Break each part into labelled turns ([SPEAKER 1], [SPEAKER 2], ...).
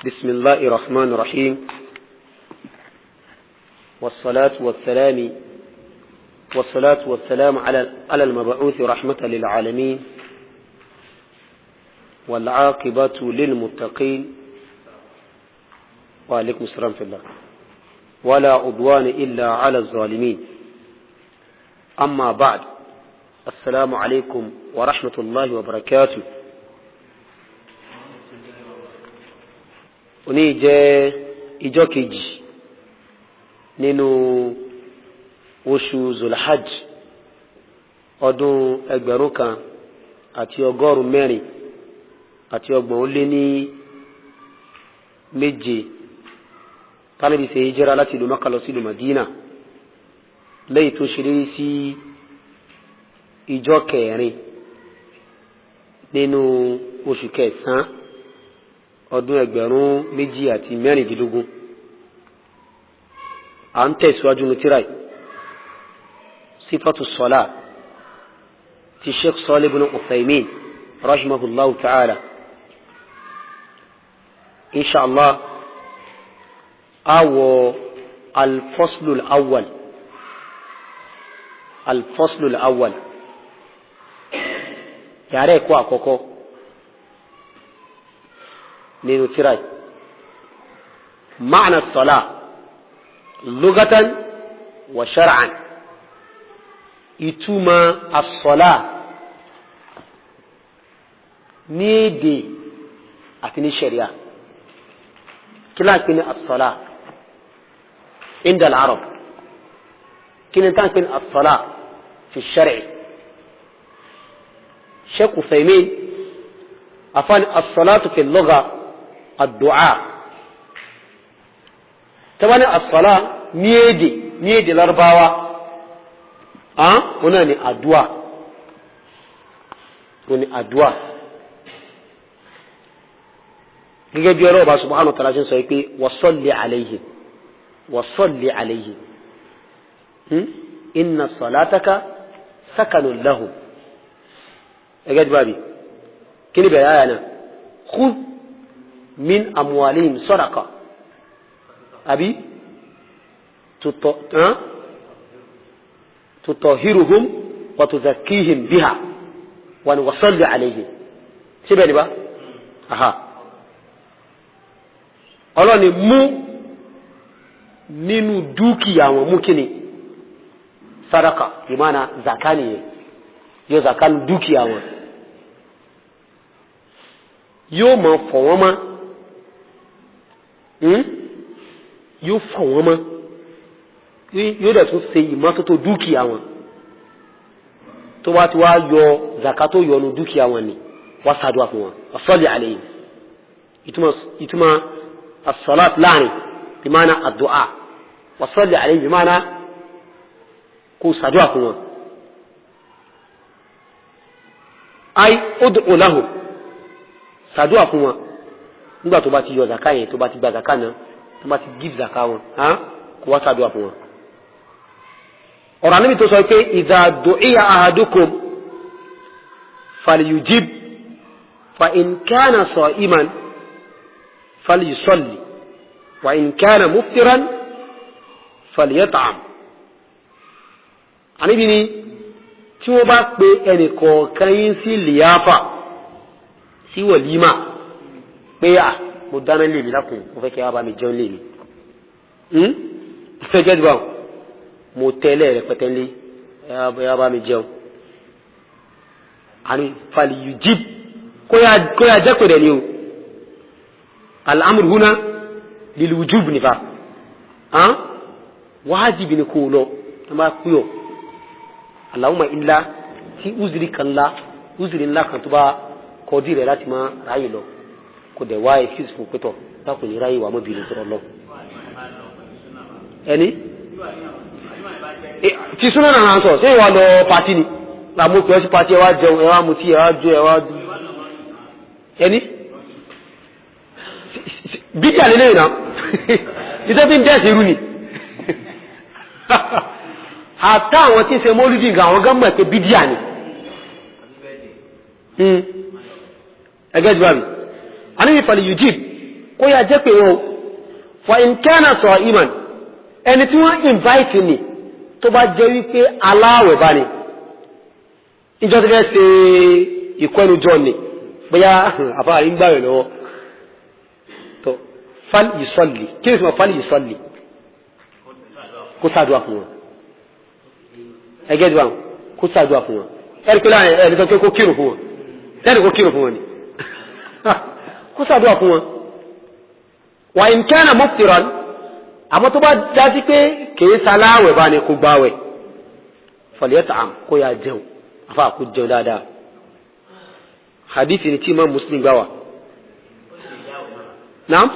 [SPEAKER 1] بسم الله الرحمن الرحيم والصلاة والسلام على المبعوث رحمة للعالمين والعاقبة للمتقين وعليكم السلام في الله ولا عدوان إلا على الظالمين أما بعد السلام عليكم ورحمة الله وبركاته. Òní jẹ́ ìjọ́ kejì nínú oṣù Zulhajj ọdún 1447 tánàbí ṣe hijira láti ìlú Mákkà lọ sí ìlú Madina lẹ́yìn tó ṣe lé sí ìjọ́ kẹrin nínú oṣù kẹsàn-án ọdún 2016. À ń tẹ̀síwájú ní tírà sífàtù sọ́lá ti Sheikh Salih ibn Uthaymin rahimahullahu ta'ala. Inshallah awo al-faslul awwal yàrá ẹ̀kọ́ àkọ́kọ́ nínú tírà ma'na as-salah lughatan wa shar'an. Ìtumọ̀ as-salah ní èdè àti ní sharia. Kí la pè ní as-salah inda al-arab, kí ni tán pè ní as-salah fi shar'i. Sheikh Uthaymin afani as-salatu fi al-lugha الدعاء. طبعا الصلاة نيدي الأربعة هنا ني الدعاء gẹ́gẹ́ bí Ọlọ́run Ọba subhanahu wa ta'ala ṣe sọ pé wasalli alayhim inna salataka sakanun lahum. gẹ́gẹ́ bí bábí kí ni bẹ̀rẹ̀ ayà náà khudh min amwalihim sadaqa abi tutahhiruhum wa tuzakkihim biha wa wasalli alayhim. síbẹ̀ ni bá ọlọ́ni mú nínú dúkìá wọn mú kíni sadaqa ìmána zakani yóò zakani dúkìá wọn yóò mọ̀ fọ̀ wọ́n mọ́ yóò fọ̀ wọ́n mọ́ yóò dẹ̀ tún ṣe ìmọ́tótó dúkìá wọn tó wá ti wá yọ zakato yọnu dúkìá wọn ni wá ṣàdúà fún wọn wasalli alayhim. ìtumọ̀ as-salat láàrin bí máa na àdúà, wasalli alayhim bí máa na kó ṣàdúà fún wọn. ay ud'u lahum ṣàdúà fún wọn nígbà tó bá ti yọ zaka yẹn, tó bá ti gba zaka náà, tó bá ti give zaka wọn kó wá ṣàdúà fún wọn. ọ̀rọ̀ Ànábì tó sọ pé idha du'iya ahadukum falyujib fa in kana sa'iman falyusalli wa in kana muftiran falyat'am. Ànábì ní tí wọ́n bá pe ẹnì kọ̀ọ̀kan yín sí liyafa, sí wàlímà, pé mo dáná lè mi lákùn, mo fẹ́ kí a bá mi jẹun lè mi. Fẹ́ jẹ́ dìbò mo tẹ́lẹ̀ rẹpẹtẹ lé ẹ bá mi jẹun. Àní fàlì yujib kó yà jẹ́ pé rẹ̀ ni o. Al-amru huna lil wujub nípa. Wájìbì ni kò lọ, ẹ máa kú yọ. Allahumma illa tí uzuri ńlá kan tó bá kọjú rẹ̀ láti máa ráyè lọ kò dẹ̀ wá excuse fún pẹ́tọ̀ tákùn ní ráyè wà mọ́ bìnrin tọrọ lọ. ẹni tí súnà náà sọ ṣé ìwà lọ pàtí ni làmú pẹ́ sí pàtí ẹwà jẹun ẹwà mutí ẹwà jó ẹwà dùn ẹni bídíà lélẹ̀ náà ìṣẹ́ bí ń dẹ́sì irú ni àtà àwọn tí ń ṣe mọ́lúdì nǹkan àwọn gánmọ̀ pé bídíà ni ẹgẹ́ jù báyìí. Ànábì fàlì yujib kó yá jẹ́ pé wọn fa in kana sa'iman ẹni tí wọ́n invite ni tó bá jẹ́ wípé aláwẹ̀ bá ní ìjọ tí fẹ́ ṣe ìkọ́nujọ́ ni bóyá àfáàrí ń gbàwẹ̀ lọ́wọ́ tó fal yusalli kí ni fal yusalli kó ṣàdúà fún wọn ẹgẹ́ dùn àwọn kó ṣàdúà fún wọn ẹ̀rí pé láàrin ẹ̀rí tó kó kírun fún wọn ẹ̀rí kó kírun fún wọn ni kó ṣàdúà fún wọn wa in kana muftiran àmọ́ tó bá dájú pé kìí saláwẹ̀ bá ní kó gbáwẹ̀ falyat'am kó yá jẹun afá kó jẹun dáadáa hadithi ni tí Imam Muslim gbá wa naam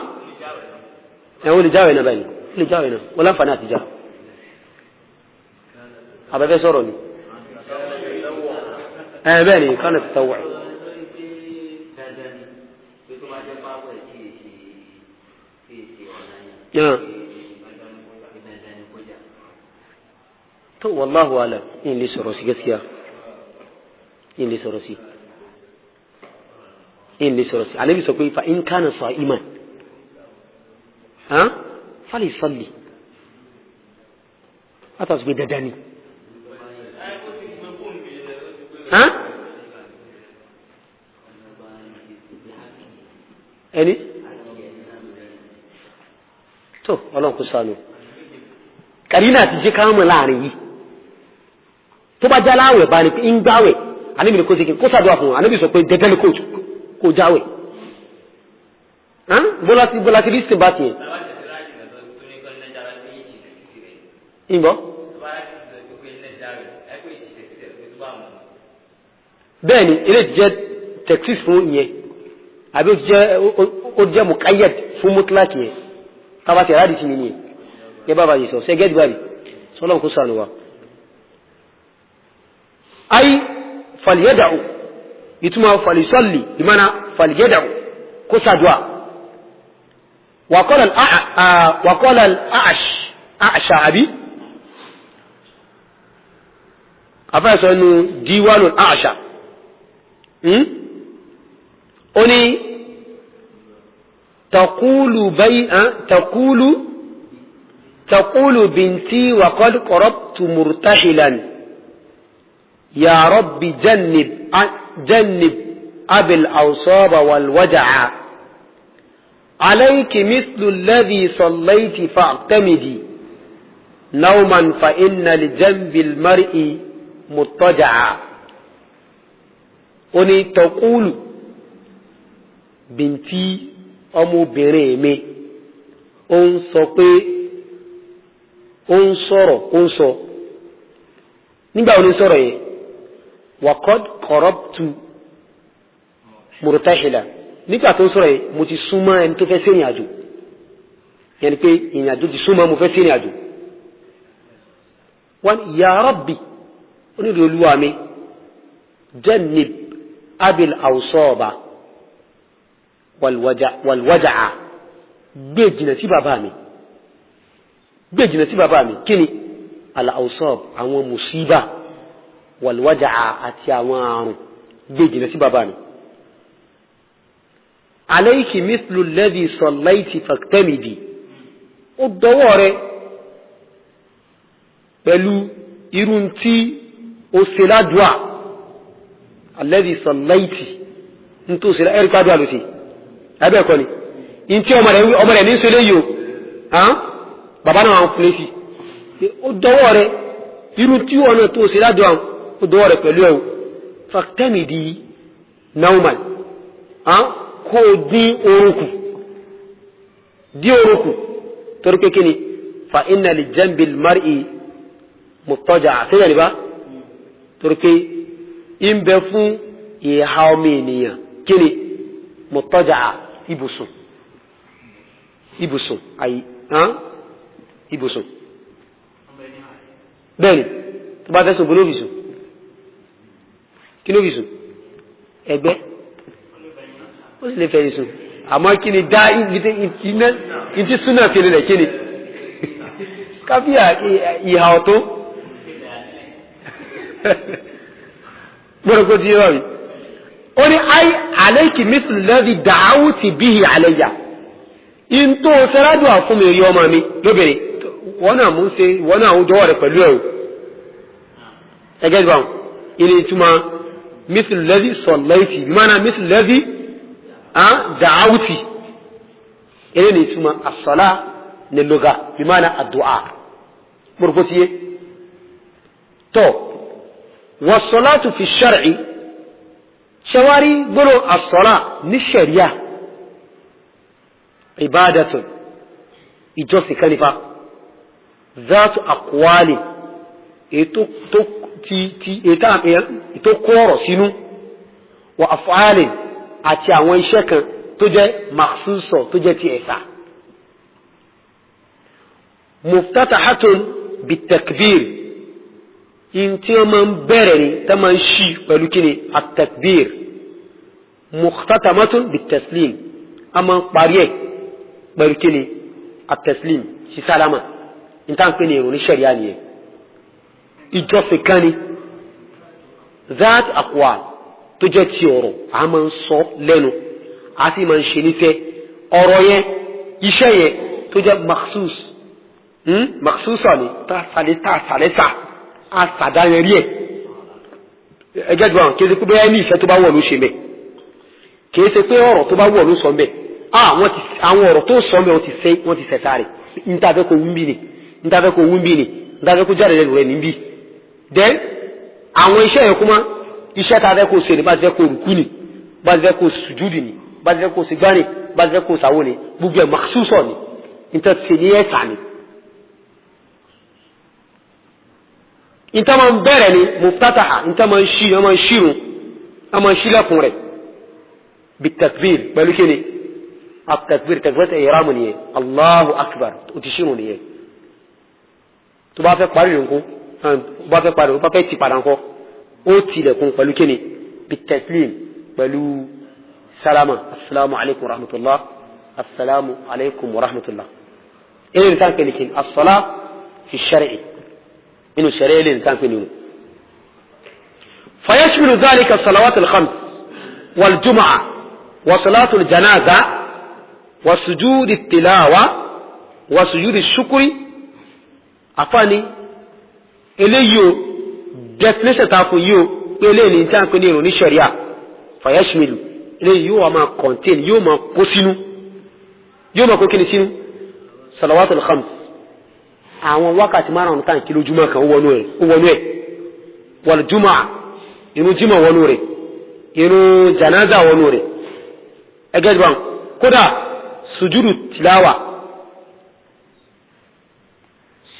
[SPEAKER 1] ẹ̀wọ́n lè jáwẹ̀ náà báyìí lè jáwẹ̀ náà wọ́n láǹfààní àti já abẹ́fẹ́ sọ̀rọ̀ ni bẹ́ẹ̀ ni kánà ti tawọ̀ to wallahu alam in li sọ̀rọ̀ sí gaskiya in li sọ̀rọ̀ sí Ànábì sọ pé fa in kana sa'iman fali salli ata sọ pé dadani ẹni tó Ọlọ́run kó ṣàánú kàrínà ti jẹ́ káwọn láàrin yìí tó bá já láwẹ̀ bá ní ń gbáwẹ̀ Ànábì ní kó ṣe kó ṣàdúrà fún Ànábì sọ pé dandan ni kó jáwẹ̀ bọ́lá ti rí sí bá tiẹ̀ ìgbọ́ bẹ́ẹ̀ ni ilé jẹ́ texas fún ìyẹn àbí ó jẹ́ muqayyad fún mutlaq yẹn tàbá ti rádìí sí mi nìyẹn yẹ bá bá yìí sọ ṣe gẹ́gẹ́ bá rí sọ́lọ́n kó sànù wa ay falyada'u ìtumọ̀ falyusalli ìmọ̀nà falyada'u kó sàdúà wa qala al-a'sha àbí afẹ́sọ̀ inú diwanul a'sha ó ní تقول بنتي وقد قربت مرتحلا يا رب جنب أبي الأوصاب والوجع عليك مثل الذي صليت فاعتمدي نوما فإن لجنب المرء مضطجعا ó ní taqulu bìntí ọmọbìnrin mi ó ń sọ pé ó ń sọ nígbà ó ní sọ̀rọ̀ yẹn wa qad qarabtu murtahila nígbà tó ń sọ̀rọ̀ yẹn mo ti súnmọ́ ẹni tó fẹ́ sí ìrìn àjò yẹn ni pé ìrìn àjò ti súnmọ́ mo fẹ́ sí ìrìn àjò wọn ya rabbi onídìí olúwa mi jannib abil awsaba walwaja'a gbé jìnà sí bàbá mi kíni al awsab àwọn musiba walwaja'a àti àwọn àrùn gbé jìnà sí bàbá mi alayki mithlu alladhi sallayti faqtamidi ó dọwọ́ rẹ̀ pẹ̀lú irun tí ó ṣe ládùá alladhi sallayti nto se la eri kadu alusi abe ko ni inti ọmọ rẹ̀ ní ṣe leyo bàbá náà an flesi ó dọwọ́ rẹ̀ irú tí ọ̀nà tó ṣe ládùá ó dọwọ́ rẹ̀ pẹ̀lú ẹ faqtamidi nauman kó dín orúkù torí pé kíni fa inna li janbil mar'i muttaja'a ṣé ni ba torí pé in bẹ fún ìhà ọmọ ènìyàn kíni muttaja'a ibùsùn ayi ibùsùn bẹ́ẹ̀ni tó bá fẹ́sùn bóló fìsùn kí ló fìsùn ẹgbẹ́ ó sì lè fẹ́ ìsùn àmọ́ kí ni dá ìtí súnà fèrè rẹ̀ kí ni káfíà ìhà ọ̀tọ́ gbọ́dọ̀ kó ti yọ rí ó ní alayki mithlu alladhi da'awti bihi alayya into serádùá fún mi rí ọmọ mi lóbìnrin wọ́n náà mú ṣe wọ́n náà ó jọwọ́ rẹ̀ pẹ̀lú ẹ̀ o ẹgẹ́ ìgbà ilé ìtumọ̀ mísìlì lẹ́bí sọ̀lẹ́ìtì bí máa mísìlì lẹ́bí dàáwùtì ilé ní ìtumọ̀ àsọ̀lá ní lọ́gà bí máa àdùá mọ̀rọ̀fọ́tíyé tọ́ wàsọ̀látù fi ṣar'i ṣẹwárí gbọ́nà àsọ̀lá ní ṣẹ̀ríà ibadatun ìjọsìn kanifa zatu aqwali ètò kọ́ọ̀rọ̀ sínú wa af'alin àti àwọn iṣẹ́ kan tó jẹ́ makhsusọ̀ tó jẹ́ ti ẹ̀sà muftatahatun bitakbir in tí wọ́n máa ń bẹ̀rẹ̀ ní tá máa ń ṣí pẹ̀lú kíni at-takbir mukhtatamatun bitaslim a máa ń parí ẹ̀ pẹ̀lú kíni at-taslim sí sálámà in tá ń pè ní ìrun ní ṣẹ̀ríà nìyẹn ìjọsìn kan ni zat aqwal tó jẹ́ ti ọ̀rọ̀ a máa ń sọ lẹ́nu a sì máa ń ṣe nífẹ̀ẹ́ ọ̀rọ̀ yẹn iṣẹ́ yẹn tó jẹ́ makhsusa ni tá sàlẹ́sà a sàdáyẹn rí ẹ̀ ẹgẹ́ jù àwọn kìí ṣe pé bẹ́ẹ̀ ní ìfẹ́ tó bá wọ̀ ló ṣe mẹ́ kìí ṣe pé ọ̀rọ̀ tó bá wọ̀ ló sọ mẹ́ àwọn ọ̀rọ̀ tó sọ mẹ́ wọ́n ti sẹ̀sà rẹ̀ nítafẹ́ kó wúmbí ni nítafẹ́ kó jáde lẹ́nu rẹ̀ níbí then àwọn iṣẹ́ yẹn kúmọ́ iṣẹ́ ta fẹ́ kó ṣe ni bá ti fẹ́ kó rùkú ni bá ti fẹ́ kó sùjúdì ni bá ti fẹ́ kó sigbani bá ti fẹ́ kó sàwó ni gbogbo ẹ̀ makhsusọ̀ ni nítorí ṣe ní ẹ̀sà ni nítorí máa ń bẹ̀rẹ̀ ni muftataha nítorí máa ń ṣí ọmọ ṣírun ọmọ ṣílẹ̀kùn rẹ̀ bí takbir pẹ̀lú kí ni at-takbir takbir ihram nìyẹn Allahu akbar ó ti ṣírun nìyẹn tó bá fẹ́ parí nǹkan bá fẹ́ ti padà ńkọ́ ó tilẹ̀kùn pẹ̀lú kíni bitaslim pẹ̀lú sálámà assalamu alaikum rahmatullah assalamu alaikum rahmatullah ilé nìkan pẹ̀lú kíni as-sala fi shar'i inú shar'i ilé nìkan pẹ̀lú fayashmilu dhalika salawat al-khams wal jum'a wa salatu al-janaza wa sujud at-tilawa wa sujud ash-shukri afani eléyìí o definition ta fún yìí o pé eléyìí ní tí a ń pè ní ìrun ní ṣẹ̀ríà fayashmilu eléyìí yóò wá máa contain yóò máa kó sínú yóò máa kó kíni sínú salawatul khams àwọn wákàtí márùn-ún tàn kí lójúmọ́ kan ó wọnú ẹ̀ wal jumu'a inú jímọ̀ wọnú rẹ̀ inú janaza wọnú rẹ̀ ẹgẹ́ ìgbà kódà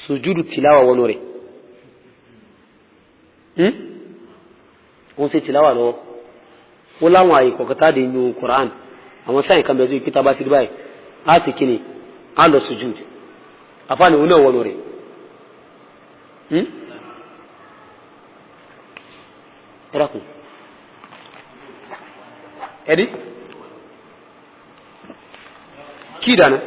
[SPEAKER 1] sujudu tilawa wọnú rẹ̀ wọ́n ṣe tìláwà lọ́wọ́ ó láwọn àyè kọ̀kọ̀tà dé inú Qur'an àwọn sáyìn kan bẹ̀rẹ̀ ìpítà bá ti rí báyìí á ti kíni á lọ sujud àfáàní òun náà wọnú rẹ̀ ẹ̀rọ̀kùn ẹ̀rí kí ìdáná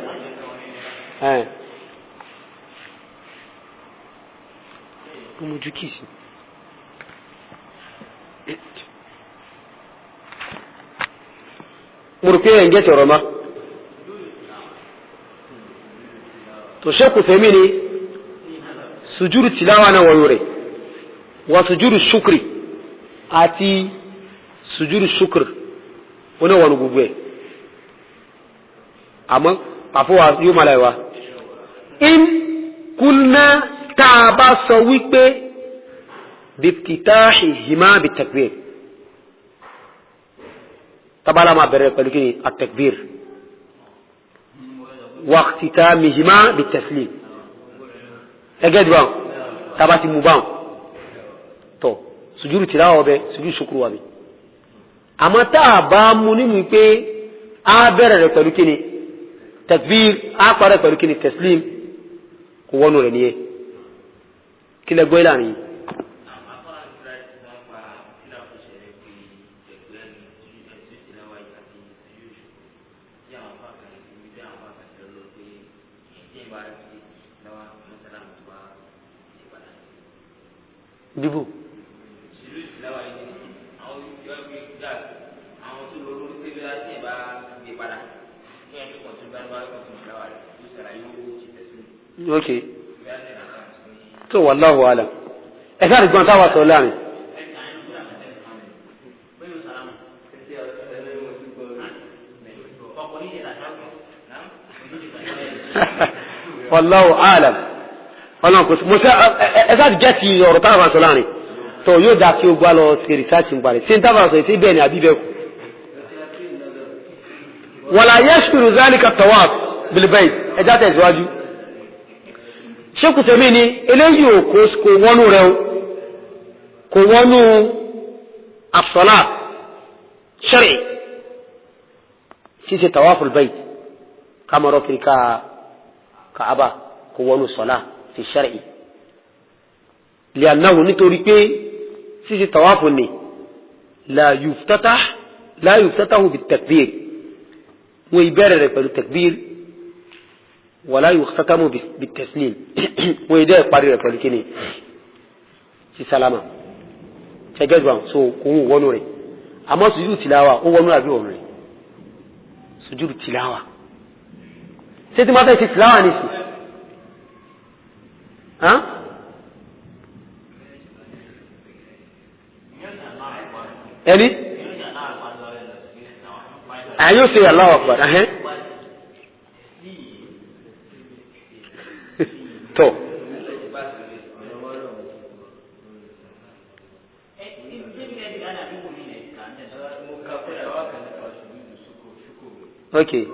[SPEAKER 1] ọmọ ojú kìí sí murke yange tsoroma to sheku femini sujudu tilawa na wayore wa sujudu shukri àti sujudu shukr ona wonu gbogbo àmọ́ afowa yo malaiwa in kulna ta sọ wípé biftitahi hima bitakbir tabala ma bẹ̀rẹ̀ pẹ̀lú kí at-takbir wa ikhtitamihima bit-taslim ẹgẹ́ dìbọn tàbá ti mú bá tọ́ sùjúrù tìláwà ọbẹ̀ sùjúrù ṣùkúrù wà bí àmọ́ táà bá mú nínú pé a bẹ̀rẹ̀ rẹ̀ pẹ̀lú kí takbir a parẹ́ pẹ̀lú kí taslim kò wọnú rẹ̀ níye kí lẹ gbọ́ ìlànà yìí Bibu. okay so wallahu alam ẹ sáà gbọ́n táwa sọ láàrin. wallahu alam ọlọ́run kò sí mo ṣe ẹ sáà jẹ́ ti ọ̀rọ̀ táwa sọ láàrin tó yóò dá kí o gbá lọ sí rìsáàtì ń parí sí táwa sọ sí bẹ́ẹ̀ ni àbí bẹ́ẹ̀ kù. wala yashkuru zalika tawaf bil bayt ẹjá tẹ̀síwájú ṣékù tẹ̀mí ni eléyìí ò kò wọnú rẹ o kò wọnú as-sala shar'i ṣíṣe tawaful bayt kàmọ́rọ́ kiri káàbà kò wọnú sọlá fi shar'i li'annahu nítorí pé ṣíṣe tawafu ni la yuftatahu bit takbir wọ́n ìbẹ̀rẹ̀ rẹ̀ pẹ̀lú takbir wala yuftatamu bit taslim wọ́n ìdẹ́ parí rẹ̀ pẹ̀lú kíni sí salama ṣẹgẹ́gbà so kò wọnú rẹ̀ àmọ́ sùjúdù tìláwà ó wọnú àbí wọnú rẹ̀ sùjúdù tìláwà ṣé tí máa fẹ́ sí tìláwà ní sí ẹni àyò ṣe Allahu Akbar tó okay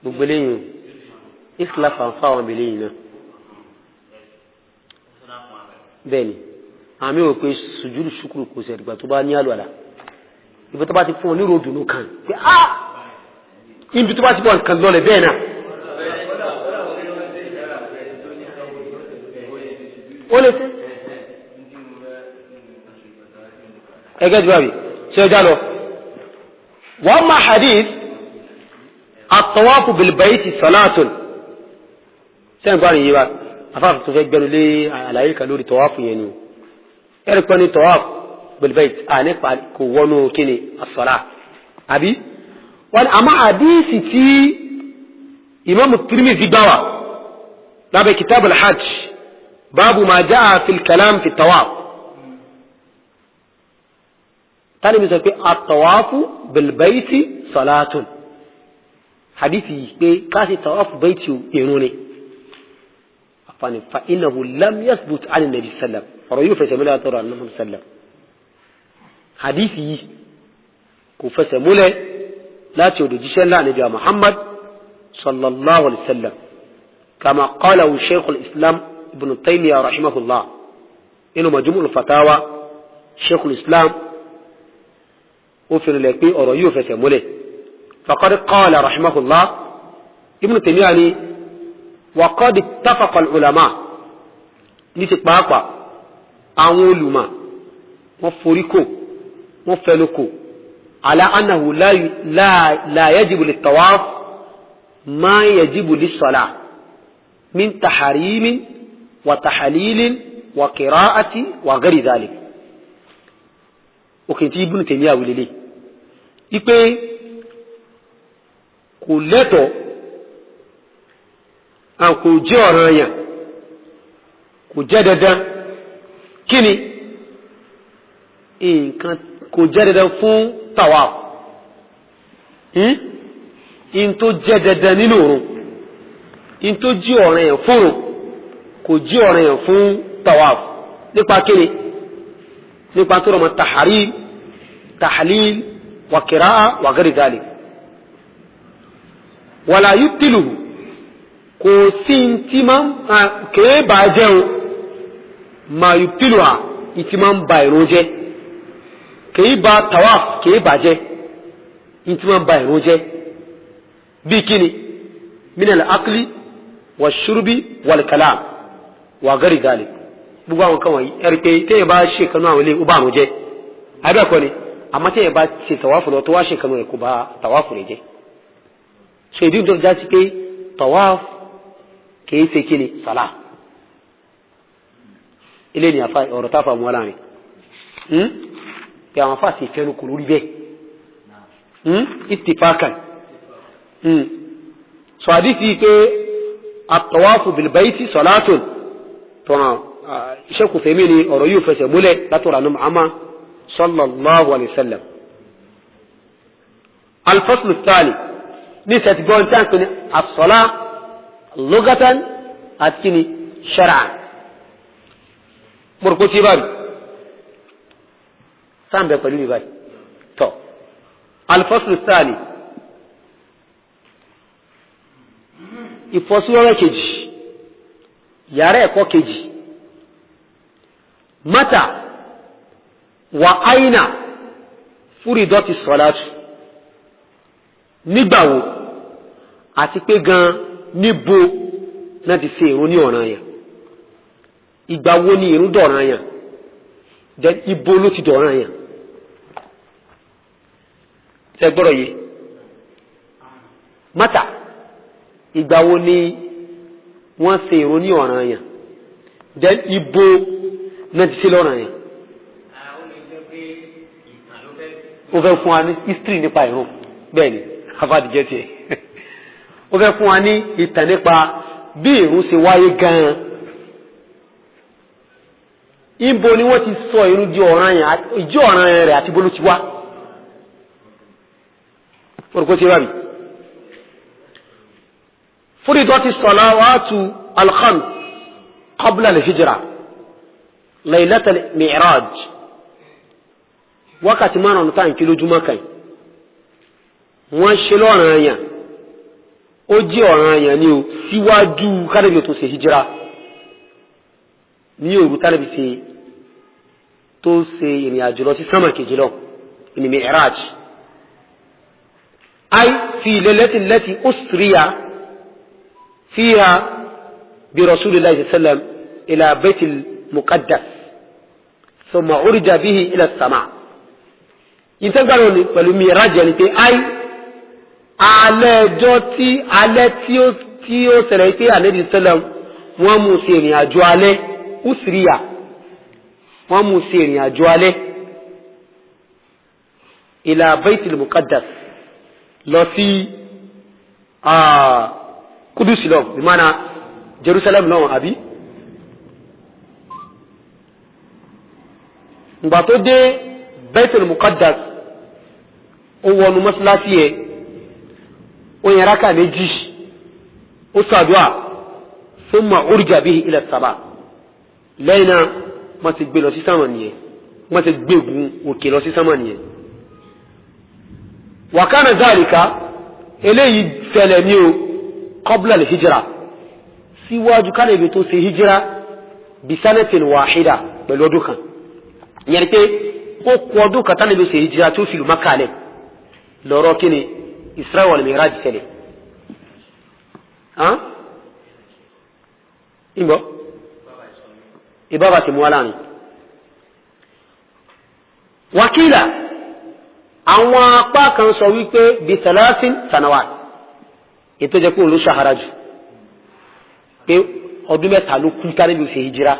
[SPEAKER 1] gbogbo eléyìn islam fanfa àwọn eléyìn náà bẹ́ẹ̀ni àmì ò pé sùjúdù ṣúkúrù kò sí ẹ̀dùgbà tó bá ní àlùwàlá ibi tó bá ti fún ọ nírò dùnú kan pé ibi tó bá ti bọ̀ nǹkan lọlẹ̀ bẹ́ẹ̀ náà ó lè tẹ́ ẹgẹ́ jù àbí ṣe ọjá lọ wọ́n máa hadith at-tawafu bil bayti salatun sẹ́yìn bá rìn yíwa afáàfù tó fẹ́ gbẹ̀rù lé àlàyé kan lórí tawafu yẹn ni ẹ̀rì pẹ́ ní tawafu bil bayti nípa kò wọnú kíni as-salat àbí wọ́n àmá àdíìsì tí Imamu Tirmidhi gbáwà lábẹ́ kitabul hajj báàbù ma jaa fil kalam fi tawaf tani mi sọ pé at-tawafu bil bayti salatun hadithi yìí pé káàsì tawafu bayti ìrun ni afani fa innahu lam yathbut an nabi sallam ọ̀rọ̀ yóò fẹsẹ̀ múlẹ̀ àtọ́rọ̀ annabi sallam hadithi yìí kò fẹsẹ̀ múlẹ̀ láti ọ̀dọ̀ jíṣẹ́ ńlá nabi Muhammad sallallahu alaihi wasallam kama qalahu shaykhul islam ibn Taymiyyah rahimahullah inú majmu'ul fatawa shaykhul islam ó fi rìnlẹ̀ pé ọ̀rọ̀ yóò fẹsẹ̀ múlẹ̀ faqad qala rahimahullah ibn Taymiyyah ni wa qad ittafaqa al-ulama ní ti pàápàá àwọn olùmọ̀ wọ́n foríkò wọ́n fẹnukò ala annahu la yajibu lit-tawaf ma yajibu lis-salah min tahrimin wa tahlilin wa qira'ati wa ghayri dhalik òkè tí Ibn Taymiyyah wílélé ipé kò lẹ́tọ̀ à kò jẹ́ ọ̀ranyàn kò jẹ́ dandan kí ni nǹkan kò jẹ́ dandan fún tawaf in tó jẹ́ dandan nínú òrùn in tó jí ọ̀ranyàn fún òrùn kò jí ọ̀ranyàn fún tawaf nípa kí ni nípa tó rọmọ tahrim tahlil wa qira'a wa ghayri dhalik wala yubtiluhu kò sí tí ma kèé bá jẹ́ o ma yubtiluha ìtí ma ń ba ìrun jẹ́ kèé bá tawaf kèé bá jẹ́ ìtí ma ń ba ìrun jẹ́ bí kíni min al-akli wa shurbi wal kalam wa ghayri dhalik gbogbo àwọn kan wọ̀nyí ẹ̀rí pé téèyàn bá ṣe kanú àwọn ilé ó bá àrùn jẹ́ abẹ́ẹ̀kọ́ ni àmọ́ téèyàn bá ṣe tàwáfù lọ tó wá ṣe kanú ẹ̀ kò bá tàwáfù rẹ̀ jẹ́ ṣe ìdí tó já sí pé tàwáfù kìí ṣe kí ni sàlá ilé ni àfà ọ̀rọ̀ tá fà mú láàrin pé àwọn àfà sì fẹ́nu kò lórí bẹ́ẹ̀ ittifakan so hadisi pé at-tawafu bil bayti salatun tọ́nà iṣẹ́ kò fẹ́mí ni ọ̀rọ̀ yóò fẹsẹ̀ múlẹ̀ látọ̀rọ̀ àná Muhammad sallallahu alayhi wa sallam. al-faslu ath-thani ní sẹ́tìgbọ́n tí a ń pè ní as-salat lugatan àti kí ni shar'an. mo rò pé tí báyìí sáà ń bẹ pẹ̀lú mi báyìí tọ́ al-faslu ath-thani ìfọ́síwẹ́wẹ́ kejì yàrá ẹ̀kọ́ kejì mata wa aina furidoti salatu nígbàwo àti pé gan níbo náà ti ṣe ìrun ní ọ̀ranyàn ìgbàwo ni ìrun dọ̀ranyàn then ibo ló ti dọ̀ranyàn ṣé gbọ́dọ̀ yé mata ìgbàwo ni wọ́n ṣe ìrun ní ọ̀ranyàn then ibo náà ti ṣe lọ́ranyàn. ó fẹ́ fún wa ní history nípa ìrun bẹ́ẹ̀ ni afádìjẹ́ tiẹ̀ ó fẹ́ fún wa ní ìtàn nípa bí ìrun ṣe wáyé gan-an ibo ni wọ́n ti sọ ìrun di ọ̀ranyàn ìjọ ọ̀ranyàn rẹ̀ àti ibo ló ti wá. orúkọ tí wà mí. فرضت الصلوات الخمس قبل الهجرة ليلة المعراج وقت ما نطان كيلو جمعكين wọ́n ṣe lọ́ranyàn ó jẹ́ ọ̀ranyàn ni ó síwájú kánàbí tó ṣe hijira ní òru tánàbí tó ṣe ìrìn àjò lọ sí sánmà kejì lọ ní mi'raj ay fi laylati allati usriya فيها برسول الله صلى الله عليه وسلم إلى بيت المقدس ثم عرج به إلى السماء ينتقلون فالميراج يعني أي على جوتي على تيو سليتي عليه السلام ومسيري أجواله أسريا ومسيري أجواله إلى بيت المقدس لو في Kudusi lọ bí mana Jerusalem lọ́wọ́ àbí ìgbà tó dé Baitul Muqaddas ó wọnú mọ́sálásí ẹ̀ ó yẹn rákà méjì ó ṣàdúà thumma urja bihi ila as-sama lẹ́yìn náà wọ́n ti gbé lọ sí sánmà nìyẹn wọ́n ti gbégun òkè lọ sí sánmà nìyẹn wa kana zalika eléyìí ṣẹlẹ̀ ní o قبل الهجرة síwájú kánàbí tó ṣe hijira bisanatin wahida pẹ̀lú ọdún kan yẹni pé ó kú ọdún kan tánàbí ṣe hijira tó fi lù Mákà lẹ̀ lọ́rọ̀ kí ni Isra wal Miraj tẹ̀lẹ̀ ìgbọ́ ìbába ti mú wá láàrin wákìlà àwọn apá kan sọ wípé bisalasin sanawat ètò jẹ́ pé òun ló ṣàhárá jù pé ọdún mẹ́ta ló kú tánàbí ó ṣe hijira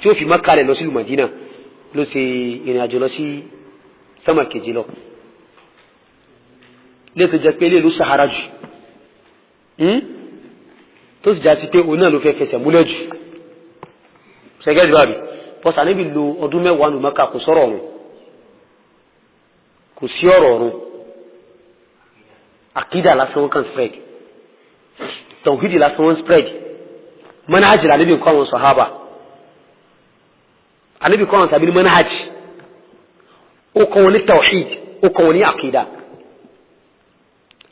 [SPEAKER 1] tí ó fi Mákà lẹ̀ lọ sí Mádínà ló ṣe ìrìn àjò lọ sí sánmà kejì lọ lẹ́tọ̀ jẹ́ pé ilé ló ṣàhárá jù tó sì já sí pé òun náà ló fẹ́ fẹsẹ̀ múlẹ̀ jù ṣẹgẹ́dì bábí pọ́sà níbi lo ọdún mẹ́wàá nù Mákà kò sọ̀rọ̀ ọ̀run kò sí ọ̀rọ̀ ọ̀run àkídà lásán wọn kàn spread tawhidi lásán wọn spread manhaj la níbi nǹkan wọn sahaba àníbi kọ́ wọn tàbí ní manhaj ó kọ́ wọn ní tawhid ó kọ́ wọn ní àkídà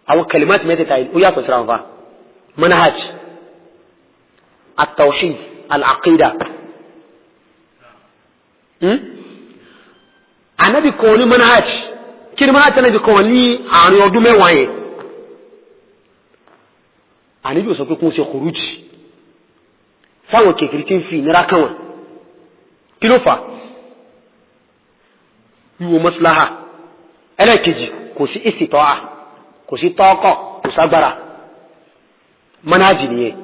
[SPEAKER 1] àwọn kalimat mẹ́tẹ̀ẹ̀ta ó yàtọ̀ síra wọn fa manhaj at-tawhid al-aqida ànábì kọ́ wọn ní manhaj kí ni manhaj ànábì kọ́ wọn ní àárín ọdún mẹ́wàá yẹn ànábì sọ pé kún ṣe khuruj sáwọn kèfèrí tí ń fi ìnira kan wọn kí ló fà wíwo maslaha ẹlẹ́ẹ̀kejì kò sí istita'a kò sí tọ́ọ̀kọ̀ kò ságbára manhaj nìyẹn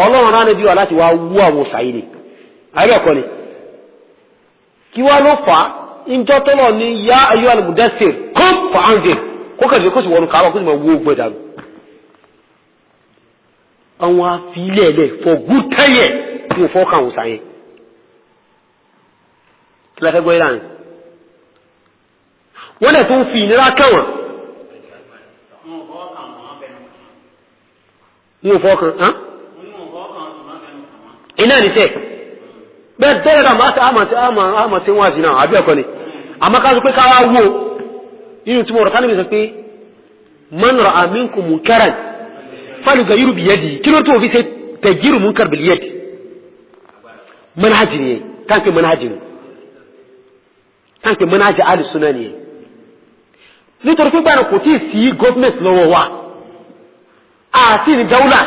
[SPEAKER 1] ọlọ́run rán níbi wà láti wá wú àwọn sàyí ni àìrẹ́ ọ̀kọ́ ni kí wá ló fà á ìjọ tọ́lọ̀ ní yá ayyuhal mudaththir qum fa'anzir kó kẹ̀sì kó sì wọnú kààbà kó sì máa wó gbẹ̀dàrú àwọn afilẹ̀lẹ̀ for good 10 years tí ó fọ́ kàwọn sáyẹn kí la fẹ́ gbọ́ ìlànà wọ́n lẹ̀ tó ń fi ìnira kẹwọ̀n ní òfò kan iná ní tẹ́ bẹ́ẹ̀ tẹ́lẹ̀ náà àmà tí wọ́n àti náà àbí ẹ̀kọ́ ni àmọ́ ká sọ pé káwá wó inú tí mo rọ̀ tánàbí sọ pé man ra'a minkum munkaran falyughayyirhu biyadihi kí ló tó fi ṣe tagyiru munkar bil yad manhaj ni tanke manhaj ahli sunna ni nítorí pé gbàrà kò tí sí government lọ́wọ́ wa àti ní dáúlà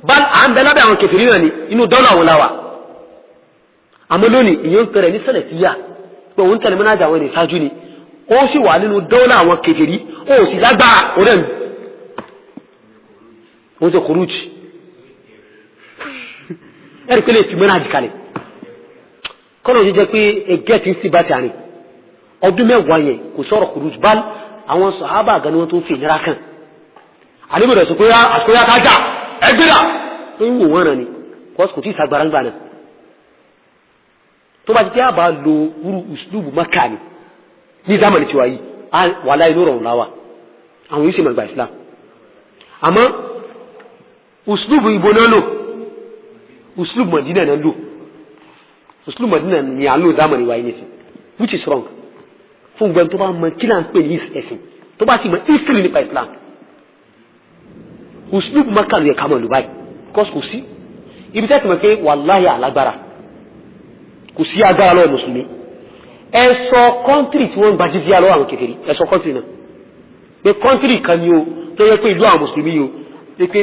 [SPEAKER 1] bá à ń bẹ lábẹ́ àwọn kèfèrí náà ní inú dáúlà wọn láwà àmọ́ lónìí ìyẹn ń pẹ̀rẹ̀ ní sẹ́lẹ̀fíyà pé òun tẹ̀lé mọ́nájà àwọn ènìyàn ṣáájú ni ó sì wà nínú dáúlà àwọn kèfèrí ó sì lágbára ọ̀rẹ́ mi ó sì kúrújì ẹ̀rì pé lè fi mọ́nájì kalẹ̀ kọ́nà yìí jẹ́ pé ẹgẹ́ ti ń sì bá ti àárín ọdún mẹ́wàá yẹn kò sọ̀rọ̀ kúrújì bá àwọn sàhábà gan ni wọ́n tó ń fi ìnira kan àníbòdò sọ pé àsìkòyà kájà ẹgbẹ́ra tó ń wò wọ́n rán ni kọ́sì kò tí ìsagbára ń gbà náà tó bá ti tẹ́ àbá lo irú ìsìlúbù Mákà ni ní zamani tiwa yìí wà láì ló rọrùn láwà àwọn yìí sì mọ̀ gba Islam àmọ́ ìsìlúbù ìbò náà lò ìsìlúbù Mọ̀dínà náà lò ìsìlúbù Mọ̀dínà ni à ń lò zamani wa yìí nìsín which is wrong fún gbẹ́ni tó bá mọ kí náà ń pè ní ẹ̀sìn tó bá sì mọ history nípa Islam uslubu Mákà yẹ kama lu báyìí because kò sí ibi tẹ́tí mọ̀ pé wàláhì alágbára kò sí agbára lọ́wọ́ mùsùlùmí ẹ sọ kọ́ńtírì tí wọ́n ń gbajú sí alọ́wọ́ àwọn kékeré ẹ sọ kọ́ńtírì náà pé kọ́ńtírì kan ni o tó yẹ pé ìlú àwọn mùsùlùmí yìí o pé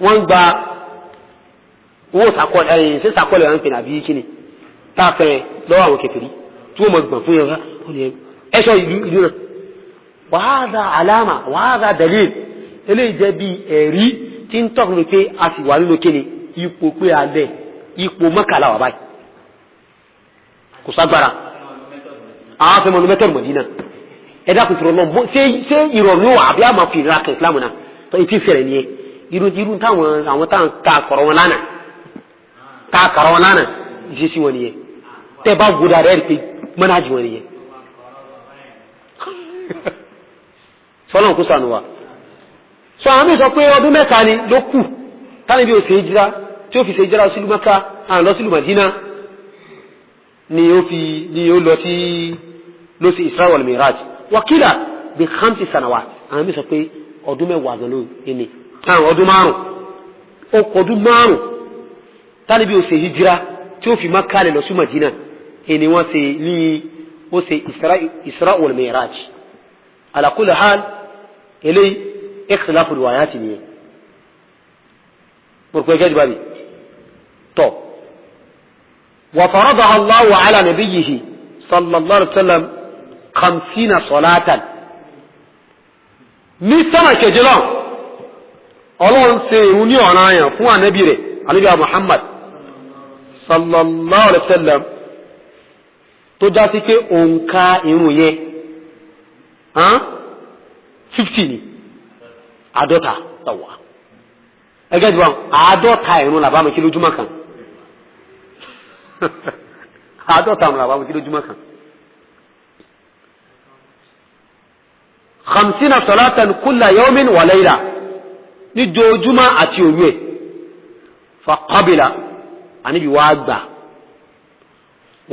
[SPEAKER 1] wọ́n gba owó sàkọlẹ̀ ẹ̀yìn sí sàkọlẹ̀ wọn pè nàbí kíni táàfẹ́ lọ́wọ́ àwọn kékeré tí wọ́n mọ̀ gbọ̀n fún yẹn ẹ sọ ìlú náà wàhádà àlámà wàhádà dalil eléyìí jẹ́ bí ẹ̀rí tí ń tọ́kùnrin pé a sì wà nínú kíni ipò pé alẹ́ ipò mọ́kànlá wà báyìí kò ságbára àwọn afẹ́mọ́nù mẹ́tọ̀rù Mọ̀dínà ẹ̀dá kò tìrọ̀ náà ṣé ìrọ̀rùn wà àbí àmà fi ìrora kan ìsìlámù náà tó etí ìfẹ́rẹ̀ nìyẹn irú táwọn àwọn táwọn ká kọ̀rọ̀ wọn lánàá ìṣesí wọn nìyẹn tẹ́ bá gbódà rẹ̀ rí pé mọ́nájì wọn nìyẹn sọ́nà kó sànù wa sọ àwọn mìí sọ pé ọdún mẹ́ta ni ló kù tánà bí ó ṣe jíra tí ó fi ṣe jíra sílùú Mẹ́kà àwọn lọ sílùú Mádínà ni ó lọ sí Isra wal Miraj wákìlà bí 5 sanawat àwọn mìí sọ pé ọdún mẹ́wàá gan ló ní àwọn ọdún márùn tánà bí ó ṣe jíra tí ó fi Mẹ́kà lọ sí Mádínà ni wọ́n ṣe ní ó ṣe Isra wal Miraj ala kulli hal eléyìí ikhtilafu riwayat ni burko jadi babi to wa faradaha Allahu ala nabiyhi sallallahu alaihi wasallam 50 salatan ní sama kejilo Ọlọ́run ṣe ìrun ní ọ̀ranyàn fún ànábì rẹ̀ ànábì Muhammad sallallahu alaihi wasallam tó já sí pé òǹkà ìrun yẹn 50 ni àádọ́ta tàwà ẹgẹ́ jùlọ àádọ́ta ìrun làbá mọ̀ kí lójúmọ́ kan àádọ́ta ìrun làbá mọ̀ kí lójúmọ́ kan 50 salatan kulla yawmin wa layla ní jojúmọ́ àti òru ẹ̀ fa qabila àníbi wá gbà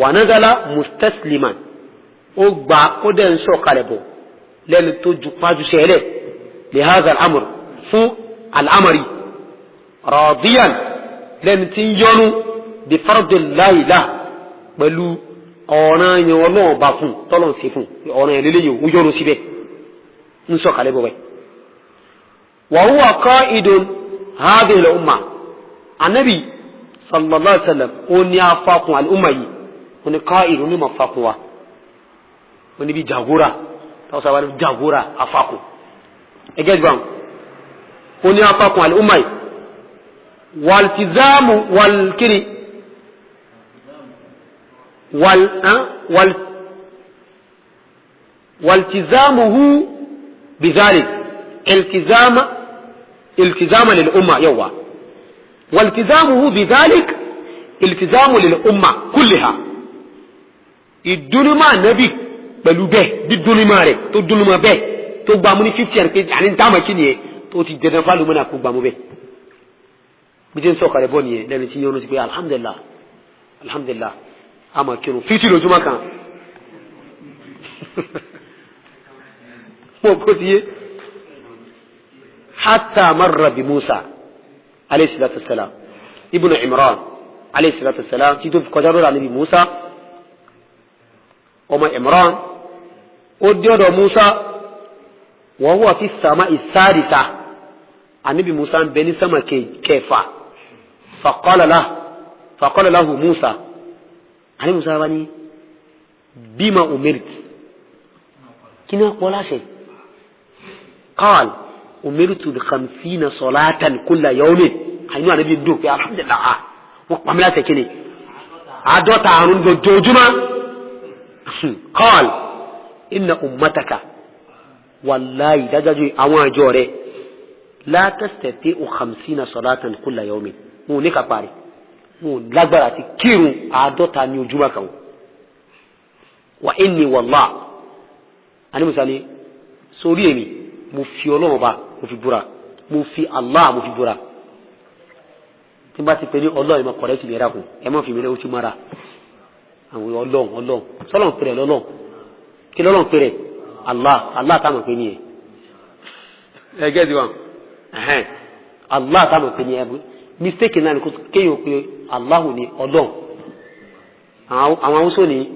[SPEAKER 1] wa nazala mustasliman ó gbà ó dẹ̀ ń sọ̀kalẹ̀ bọ̀ lẹ́nu tó ju pájú sẹ́lẹ̀ lè haza al'amur fún al'amari radiyan lẹ́nu tí ń yọnu bí fardillahi la pẹ̀lú ọ̀ràn yẹn ọlọ́run bá fún tọ́lọ̀ sí fún ọ̀ràn yẹn lélẹ́yìn ó yọnu síbẹ̀ ń sọ kalẹ̀ bọ̀bẹ̀ wa huwa qa'idun hadhihi al-umma anabi sallallahu alaihi wasallam ó ní afakun al'umma yìí ó ní qa'idun ní mafakun wa ó ní bí jagora tawsa wal jagora afakun ẹgẹ́ jùlọ ó ní afakun al'umma waltizamu walkiri والتزامه بذلك التزام للأمة يوا والتزامه بذلك التزام للأمة كلها الدنيا نبي بلوبه بالدنيا رẹ̀ tó dunima be tó gba mu ní 50 en ke ani ta ma kini tó ti de fa lu mena ko gba mu be bi den so kare boni e den ci yonu ci alhamdulillah alhamdulillah ama kinu fiti lójúmọ́ kan mo ko ti hatta marra bi Musa alayhi salatu wassalam ibn Imran alayhi salatu wassalam ti tó ko jaro la nabi Musa ọmọ Imran ó dé ọ̀dọ̀ Musa wa huwa fi sama'i sadisa anabi Musa ń bẹ ní sama kẹfà faqala lahu Musa ani Musa bani bima umirt kina qola shay qal umirtu bi 50 salatan kull yawmin aynu anabi do pe alhamdulillah mo pamela te kini adota arun go jojuma qal inna ummataka wallahi dajaju àwọn àjọ rẹ̀ la tastati'u 50 salatan kull yawmin mo ní ká parí mo lágbára ti kírun àádọ́ta ní ojúmọ́ kan wa inni wallah ani musali sórí èmi mo fi Ọlọ́run ba mo fi búra mo fi Allah mo fi búra tí bá ti pè ní Ọlọ́run mo correct mi ra kun ẹ má fi mi le o ti mara àwọn Ọlọ́run sọ́lọ́run pere lọ́lọ́run kí lọ́lọ́run pere Allah ta mo pè ní ẹ get you Allah ta mo pè ní ẹ mistake na ni ko keyo pe Allah ni Ọlọ́run àwọn Hausa ni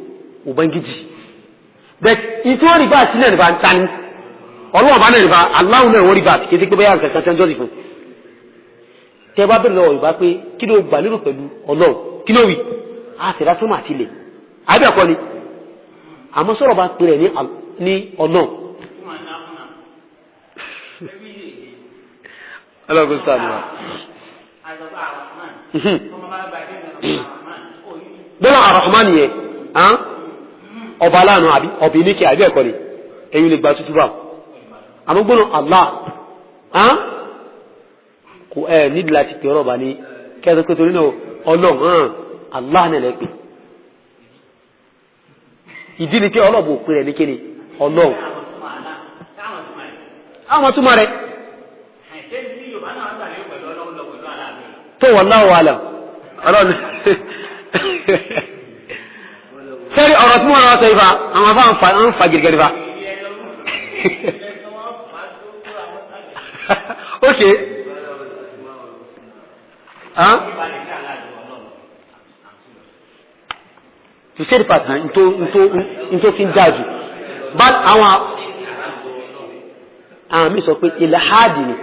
[SPEAKER 1] ubangiji but ito ri ba ti na ba tani Ọlọ́run ba na ri ba Allah na wo ri ba ke ti pe baya kan tan jọ́sìn fún tẹ́ bá bẹ̀rẹ̀ lọ́wọ́ ìbá pé kí ló gbà lérò pẹ̀lú Ọlọ́run kí ló wí a se ra so ma ti le àbí àkọ́ ni àmọ́ sọ̀rọ̀ bá pè rẹ̀ ní Ọlọ́run Ọlọ́run sa ni wa bọ́lá Ar-Rahman yẹ ọba aláàánú àbí ọba iníkẹ́ àbí ẹ̀kọ́ ni ẹ̀yin lè gba tútù bá àmọ́ gbọ́nà Allah kò ẹ̀ nídìí láti pè ọ̀rọ̀ bá ní kẹ́ẹ̀sọ́ pé torí náà Ọlọ́run Allah náà lẹ́ pè ìdí ni pé ọlọ́bù òpin rẹ̀ ní kíni Ọlọ́run àwọn túmọ̀ rẹ̀ tó wallahu alam ọlọ́run sẹ́rí ọ̀rọ̀ tí wọ́n rọ́ sọ ifá àwọn afá ń fa gẹ̀rẹ̀gẹ̀rẹ̀ fa ok to say the part into fi ń dájú bá àwọn mi sọ pé ìlàhádì ni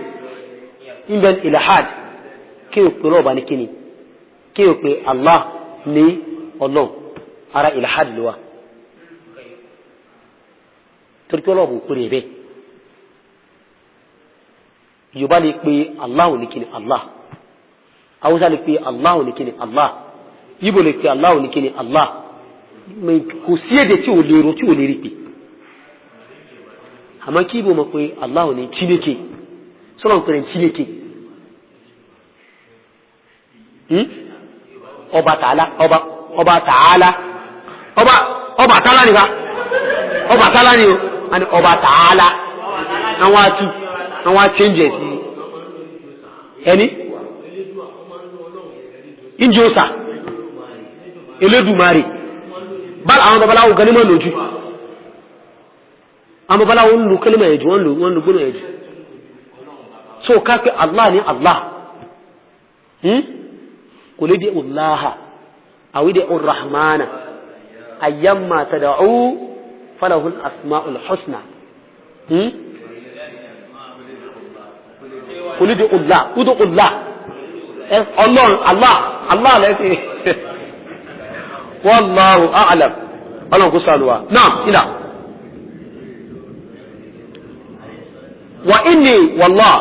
[SPEAKER 1] ìbẹ̀ ìlàhádì kí o pè lọ́ọ̀bá ní kíni kí o pè Allah ní Ọlọ́run ara ìlàhádì ló wà torí pé ọlọ́ọ̀bù pè rẹ̀ bẹ́ẹ̀ Yorùbá lè pè Allah ní kíni Allah Haúsá lè pè Allah ní kíni Allah Ìgbò lè pè Allah ní kíni Allah kò sí èdè tí ò lè ro tí ò lè rí pè àmọ́ kí Ìgbò mọ̀ pé Allah ní Chineke sọ́nà pẹ̀lẹ̀ Chineke ọba tààlà ni ba ọba tààlà ni o ani ọba tààlà àwọn changes ẹni injosa Elédùmarè bal àwọn babaláwo ganimọ̀ lójú àwọn babaláwo ń lu kẹ́lẹ́mọ̀ ẹ̀jù wọ́n lu gbónà ẹ̀jù so ká pé Allah ni Allah kò lè dé Allaha àwídé Ar-Rahmana ayyamma tad'u falahu al-asma'ul husna kò lè dé Allah udu Allah Allah lẹ́sìn wallahu a'lam ọlọ́run kó sàlùwà náà ilà wa inni wallah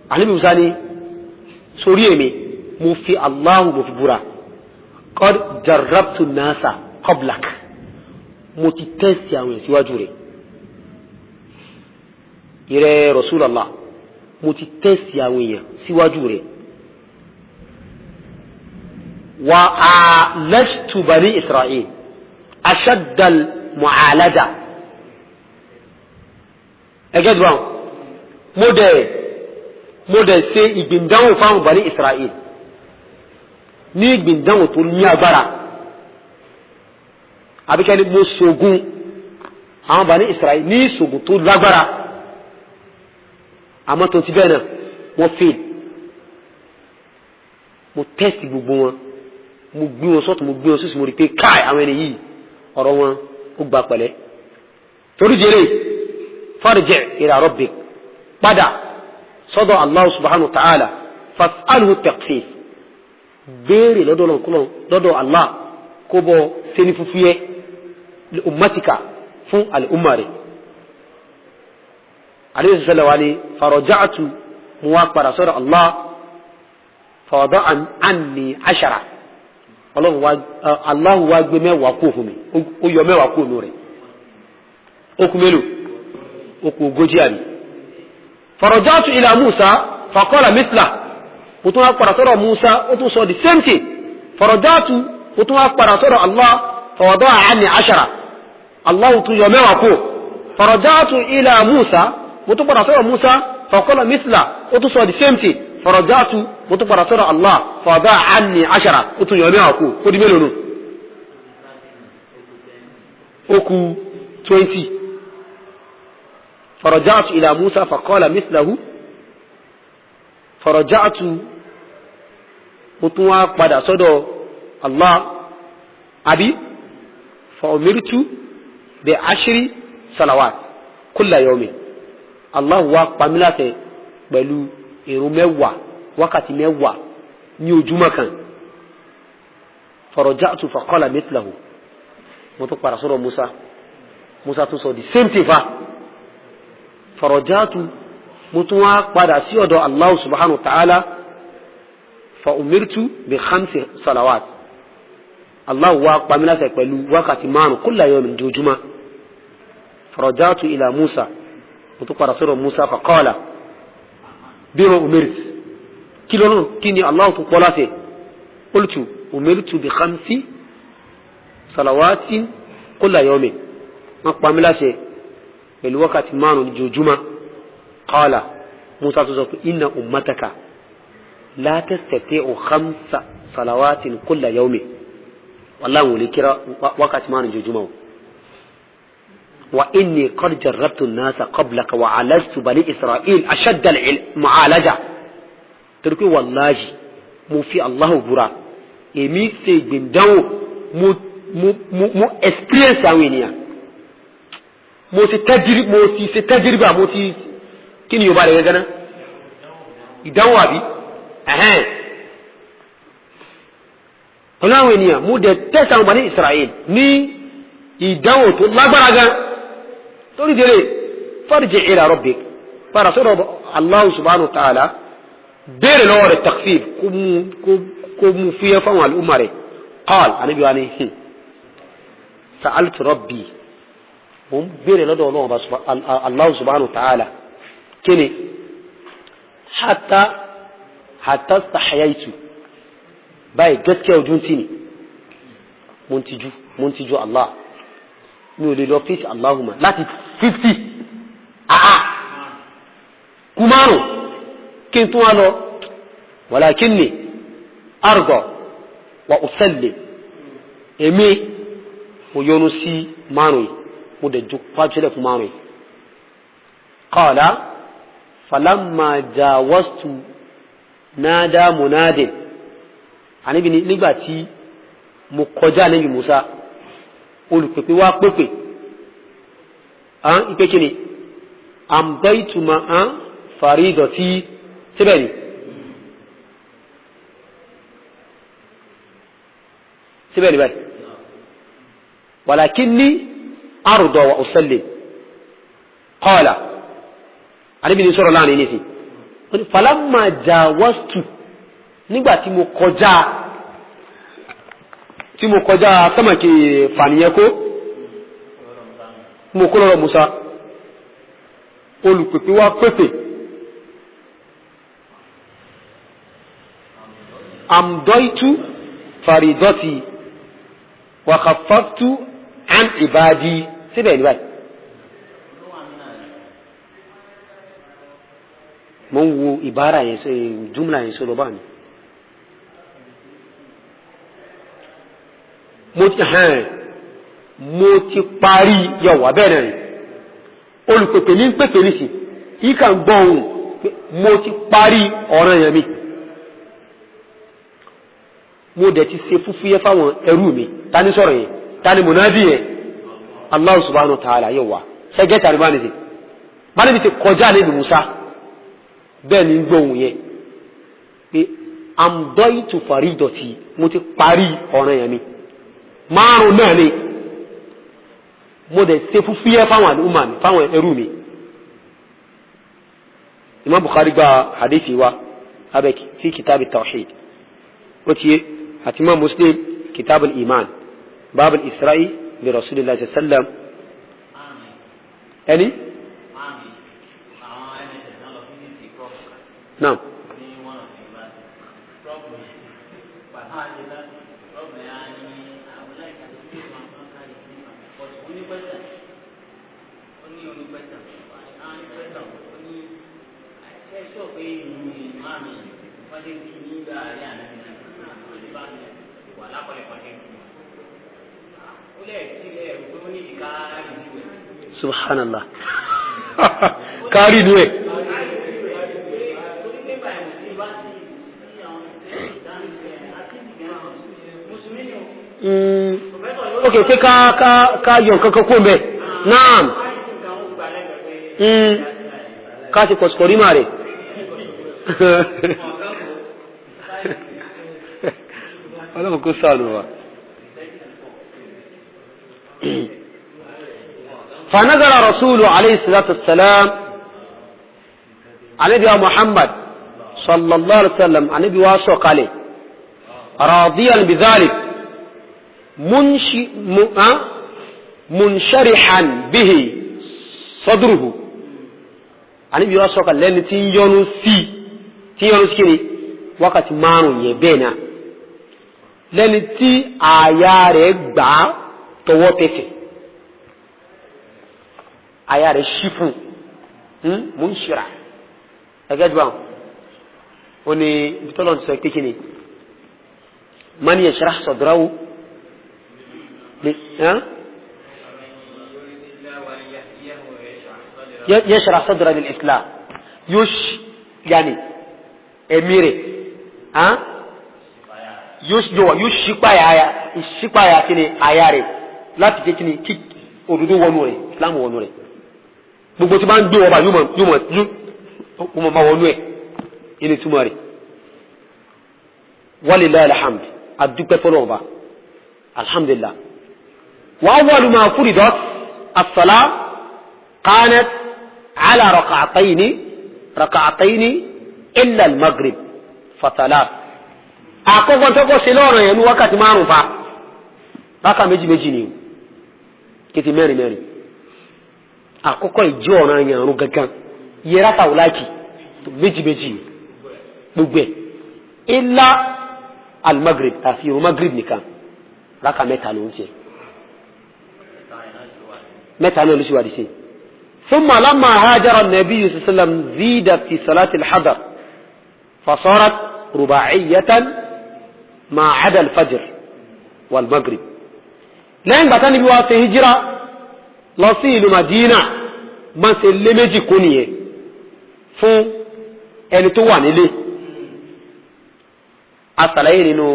[SPEAKER 1] àníbi Musa ni sórí èmi mo fi Allahu mo fi búra qad jarrabtu nasa qablak mo ti tẹ́sì àwọn èèyàn síwájú rẹ̀ ìrẹ́ Rasulullah mo ti tẹ́sì àwọn èèyàn síwájú rẹ̀ wa alajtu bani Isra'il ashaddal mu'alaja ẹgẹ́ dùn mo dẹ̀ ṣe ìgbìndánwò fáwọn bani Isra'il ní ìgbìndánwò tó ní agbára àbíkẹ́ni mo ṣògùn àwọn bani Isra'il ní ìṣògùn tó lágbára àmọ́ tó ti bẹ́ẹ̀ náà wọ́n fail mo test gbogbo wọn mo gbé wọn sọ́tún mo gbé wọn sísè mo rí pé káì àwọn ẹni yìí ọ̀rọ̀ wọn ó gba pẹ̀lẹ́ torí jẹ́rẹ́ farji' ila rabbik padà sọ́dọ̀ Allah subhanahu wa ta'ala fas'alhu taqfif béèrè lọ́dọ̀ Allah kó bọ́ sẹ́ni fúfúyẹ́ li ummatika fún al'umma rẹ̀ alayhi sallallahu alayhi faraja'tu mu wá padà sọ́dọ̀ Allah fawada'a anni 10 Allah wá gbé mẹ́wàá kó fún mi ó yọ mẹ́wàá kó nù rẹ̀ ó kú mélòó ó kú 40 àbí faraja'tu ila Musa faqala mithla ó tún wá padà sọ́dọ̀ Musa ó tún sọ the same thing faraja'tu ó tún wá padà sọ́dọ̀ Allah fawada'a anni 10 Allah tún yọ mẹ́wàá kó faraja'tu ila Musa mo tún padà sọ́dọ̀ Musa faqala mithla ó tún sọ the same thing faraja'tu mo tún padà sọ́dọ̀ Allah fawada'a anni 10 ó tún yọ mẹ́wàá kó ó di mélòó nù ó kù 20 فرجعت إلى موسى فقال مثله فرجعت متوا قد صدى الله أبي فأمرت ب10 صلوات كل يوم الله وقع ملاته بلو إرموا وقت موا نيوجما كان فرجعت فقال مثله متوا قد صدى موسى تصدى same thing farajatu mutuwa padà sí ọ̀dọ̀ Allah subhanahu wa ta'ala fa umirtu bi 5 salawat Allah wá pa mí láṣẹ pẹ̀lú wákàtí 5 kulla yawmin jojuma farajatu ila Musa mutu padà sọ́dọ̀ Musa fa qala bima umirtu kini Allah tó pọ̀ láṣẹ qultu umirtu bi 5 salawatin kulla yawmin wọ́n pa mí láṣẹ pẹ̀lú wákàtí 5 ní jojúmọ́ qala Musa tó sọ pé inna ummataka la tastati'u 5 salawatin kulla yawmin wallahi wọ́n lè kíra wákàtí 5 ní jojúmọ́ wa inni qad jarrabtu an-nasa qablaka wa 'alajtu bani Isra'il ashadda al-mu'alaja torí pé wallahi mo fi Allah búra èmi ṣe gbìndánwò mo experience àwọn ènìyàn mo ti ṣe tajriba mo ti kí ni yóò bá rẹ̀ gẹ́gẹ́ náà ìdánwò àbí ọlọ́run ènìyàn mo dẹ̀ tẹ́sà àwọn Bani Israel ní ìdánwò tó lágbára gan torí dèrè farji' ila rabbik para sọ́dọ̀ Allah subhanahu wa ta'ala béèrè lọ́wọ́ rẹ̀ takfif kó mú fúyẹ́ fáwọn al'umma rẹ̀ qal anábí wa ní sa'altu rabbi mo ń béèrè lọ́dọ̀ Ọlọ́run Allah subhanahu wa ta'ala kíni hatta stahayaitu báyìí gaskiya ojú tí ni mo ń tijú Allah mi ò lè lọ fíìsì Allahumma láti 50 kúmárùn kí n tún wá lọ walakinni arda wa usalli èmi mo yọnu sí márùn yìí mo dẹ̀ ju fàájúlẹ̀ fún márùn-ún qala falamma jawastu nada munadin àníbi nígbàtí mo kọjá níbi Musa olùpẹ̀pẹ̀ wá pẹ̀pẹ̀ ìpé kí ni amdaituma faridati síbẹ̀ ni báyìí walakinni arda wa usallim qala ani bi sura lani nisi falamma jawastu nígbà tí mo kọjá sámàkì fàníyẹ kó mo kó lọ́rọ̀ Musa olùpèpè wá pèpè amdọ́ìtú faridọ́tì wa khaffaftu an ibadi síbẹ̀ ní báyìí mo ń wo ìbára yẹn sí jùmlà yẹn sọ́rọ̀ bá mi mo ti parí yọ̀wà bẹ́ẹ̀ rẹ̀ olùpèpè ní pèpè ní sí ìkà ń gbọ́ ohun mo ti parí ọ̀ràn yẹn mi mo dẹ̀ ti ṣe fúfúyẹ́ fáwọn ẹrú mi ta ní sọ̀rọ̀ yẹn ta ní mùnádì yẹn Allah subhanahu wa ta'ala yọ̀wà ṣẹ́gẹ́ tàbí bá nìdí bá níbi ti kọjá lẹ́nu Musa bẹ́ẹ̀ ni ń gbọ́ ohun yẹn pé amdọ́ìtù faridọ̀tì mo ti parí ọ̀ràn yẹn mi márùn náà ni mo dẹ̀ ṣe fúfúyẹ́ fáwọn àlùmọ̀ mi fáwọn ẹrú mi Imam Bukhari gba hadithi wa abẹ́ fi kitab at-tawhid ó ti yé àti Imam Muslim kitab al-iman bab al-isra'i bi rasulillah sallallahu alaihi wasallam ẹni náà subhanallah kárí ni ẹ̀ ok ṣe ká yọ kankan kó mẹ́ náà ká ṣe kọ̀sùkọ̀rí máa rẹ̀ ọlọ́pàá kó sáà lọ wa فنزل رسول عليه الصلاة والسلام على نبي محمد صلى الله عليه وسلم على نبي واسق عليه راضيا بذلك منشرحا به صدره على نبي واسق عليه لأن تيونسي كني وقت مانو يبينا لأن تي آيارك با توتفي aya rẹ̀ ṣí fún munshira ẹgẹ́ jùlọ ó ní bitọ́lọ̀ ti sọ pé kí ni man yashrah sadrahu yashrah sadra lil islam yani emire yóò ṣípáyà kí ni aya rẹ̀ láti jẹ́ kí ni kí òdúdó wọnú rẹ̀ islam wọnú rẹ̀ gbogbo tí bá ń gbé ọba yóò mọ̀ wọnú ẹ̀ ilé túnmọ̀ rẹ̀ walillahi alhamd adúpẹ́ fọ́nà ọba alhamdulillah wa awwalu ma furidat as-salah kanat ala rak'atayn illa al-maghrib fatalat àkọ́kọ́ tó kọ́ sí lọ́rọ̀ yẹn ní wákàtí márùn-ún fa rákà méjì ni kìtì mẹ́rin àkọ́kọ́ ìjọ ọ̀ràn àyàrún gangan yẹra tàwùláàkì méjì gbogbo ẹ̀ ilá al-maghrib àfi ìrun maghrib nìkan rákà mẹ́ta ló ń ṣe mẹ́ta náà ló ṣe wà dì sí ثم لما هاجر النبي صلى الله عليه وسلم زيد في صلاة الحضر فصارت رباعية ما عدا الفجر والمغرب lẹ́yìn gbàtà níbi wá ṣe hijira lọ sí ìlú Madina ma ṣe lé méjì kó nìyẹn fún ẹni tó wà nílé asàlàyé nínú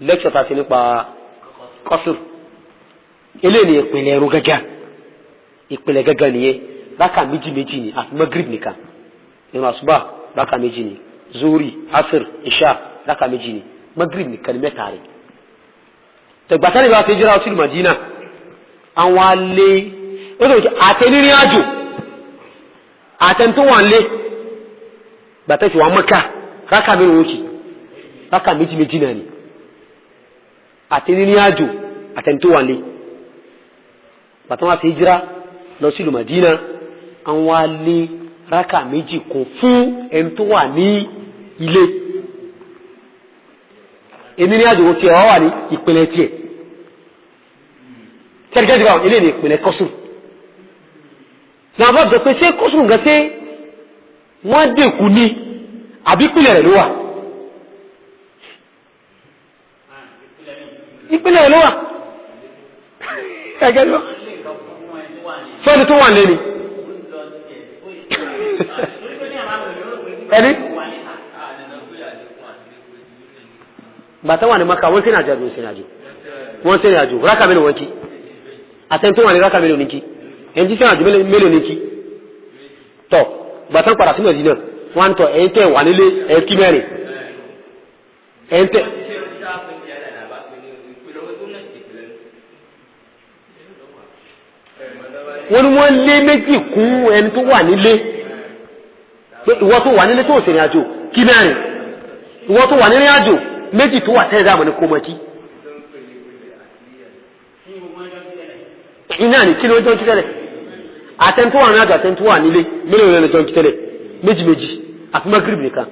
[SPEAKER 1] lẹ́kṣọ̀ tàbí nípa kọ́sùr ilé ni ìpìlẹ̀ ẹ̀rù gẹ́gẹ́ nìyẹn rákà méjì ni àti Maghrib nìkan nínú àsùbá rákà méjì ni Zuhri Asr Isha rákà méjì ni Maghrib nìkan ni mẹ́ta rẹ̀ tẹ̀gbàtà ní bá fi jíra sí Madina àwọn alẹ́ àtẹnirí àjò àtẹn tó wà lé gbàtẹ́ sí wà Mẹ́kà rákà mélòó kí rákà méjì méjì náà ni àti ní àjò àtẹni tó wà lé bàtà wọn fi hijira lọ sí ìlú Madina àwọn wá lé rákà méjì kún fún ẹni tó wà ní ilé èmi ní àjò tí ọ wà ní ìpínlẹ̀ tiẹ̀ tẹ́lẹ̀kẹ́ jùlọ ilé ní ìpínlẹ̀ kọ́sùn náà bọ́ jọ pé ṣé kọ́sùn gan ṣe wọ́n dẹ̀kù ní àbípìlẹ̀ rẹ̀ ló wà ìpínlẹ̀ rẹ̀ ló wà ẹgẹ́ lọ sọ́ni tó wà lẹ́ni ẹni bàtà wà ní Maka wọ́n sẹ́ni àjò àjò wọ́n sẹ́ni àjò rákà mélòó wọ́n kí àtẹ́ni tó wà ní rákà mélòó ní kí ẹni tí sẹ́ni àjò mélòó ní kí tọ́ bàtà padà sínú Mẹdínà wọ́n tọ́ ẹ̀yìn tẹ́ wà nílé ẹ̀kí mẹ́rin ẹ̀yìn tẹ́ wọ́n ní wọ́n lé méjì kún ẹni tó wà nílé pé ìwọ tó wà nílé tó sẹ́ni àjò kí mẹ́rin ìwọ tó wà nílé àjò méjì tó wà tẹ́lẹ̀ dáàmù ní kó mọ́ kí iná ní kí ló jọ tẹ́lẹ̀ àtẹ́ntó wà ní àjò àtẹ́ntó wà nílé mílíọ̀nù lẹ́nu jọ tẹ́lẹ̀ méjì méjì àfi Magrib nìkan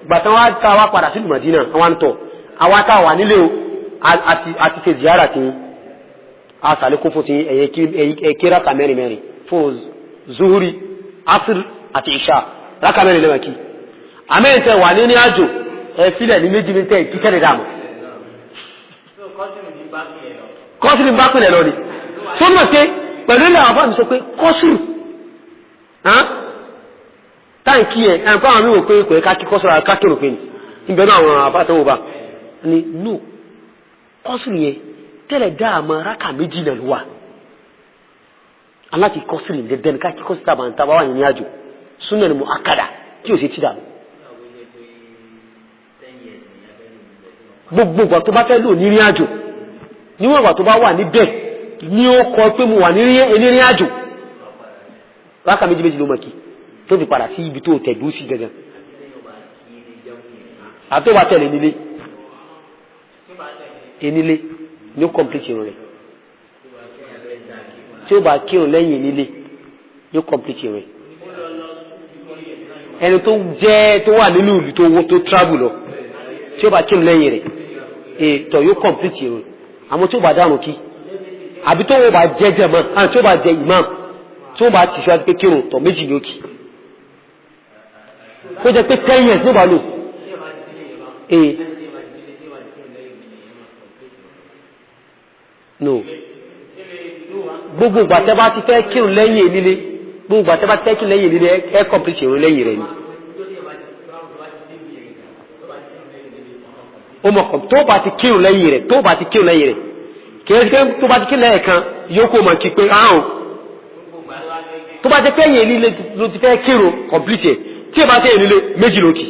[SPEAKER 1] gbàtàn wá tá wá padà sí Madina àwọn tọ̀ àwa tá wà nílé o àti ṣe ziyara tí a sàlékún fún ti ẹ̀kí rákà mẹ́rin fún zuhuri asir àti isha rákà mẹ́rin lẹ́wàkí àmẹ́ntẹ́ wà ní àjò ẹ̀fílẹ̀ ní méjì mẹ́tẹ́ ìkítẹ́lẹ̀ dáàmù kọ́sùrù bá pìlẹ̀ lọ ni tó mọ̀ sí pẹ̀lú ilẹ̀ àwọn fáàmì sọ pé kọ́sùrù táǹkì ẹ̀ ẹ̀kọ́ àwọn mímọ̀ pé kò ẹ̀ká kí kọ́sùrù akákìrò pé ní ìbẹ̀rù àwọn àbátẹ̀wò bá ní no kọ́sùrù yẹn tẹ́lẹ̀ dáàmù rákà méjì náà wà aláti kọ́sùrù dẹ́dẹ́ ní káàkiri kọ́sùrù tàbí àǹtàbà wà ní àjò súnmọ́ ni mo akada tí ò sí ti dàmú gbogbo ìgbà tó bá fẹ́ lò ní rí àjò níwọ̀n ìgbà tó bá wà níbẹ̀ ní ó kọ pé mo wà ní rí àjò rákà méjì méjì ló mọ̀ kí tó fi padà sí ibi tó tẹ̀dú sí gangan àti ó bá tẹ̀lé nílé ní ó complete irun rẹ̀ tí ó bá kírun lẹ́yìn nílé ní ó complete irun rẹ̀ ẹni tó wà nínú ìlú tó travel lọ tí ó bá kírun lẹ́yìn rẹ̀ ètò yóò complete irun àmọ́ tí ó bá dárun kí àbí tó wọ́n bá jẹ́jẹ́ mọ́ àti tí ó bá jẹ imam tí ó bá ti ṣe wá pé kírun tọ̀ méjì ní òkì ó jẹ́ pé 10 years ló bá lò no gbogbo ìgbà tẹ́ bá ti fẹ́ kírun lẹ́yìn nílé gbogbo ìgbà tẹ́ bá ti fẹ́ kírun lẹ́yìn nílé ẹ complete irun lẹ́yìn rẹ̀ ni ó mọ̀ tó bá ti kírun lẹ́yìn rẹ̀ kìí ṣe tó bá ti kírun lẹ́yìn kan yóò kó mọ̀ kí pé áhùn tó bá ti fẹ́ yẹn nílé ló ti fẹ́ kírun complete tí ẹ bá tẹ́ yẹn nílé méjì lókì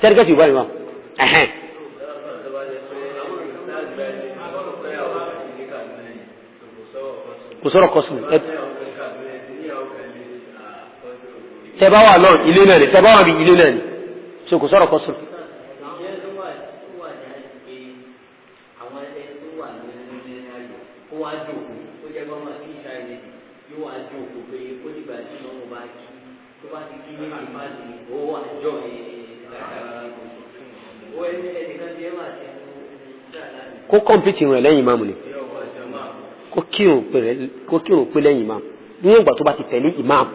[SPEAKER 1] sẹ́ríkẹ́tì ìwà ìwà ẹ̀hẹ́n kò sọ̀rọ̀ kọ́sùn tẹ́bá wà náà ilé náà ni tẹ́bá wà bí ilé náà ni ṣe kò sọ̀rọ̀ kọ́sùn kó kọ́mpìtì rẹ̀ lẹ́yìn ìmáàmù ni kó kírun pé lẹ́yìn ìmáàmù níwọ̀n ìgbà tó bá ti tẹ̀lé ìmáàmù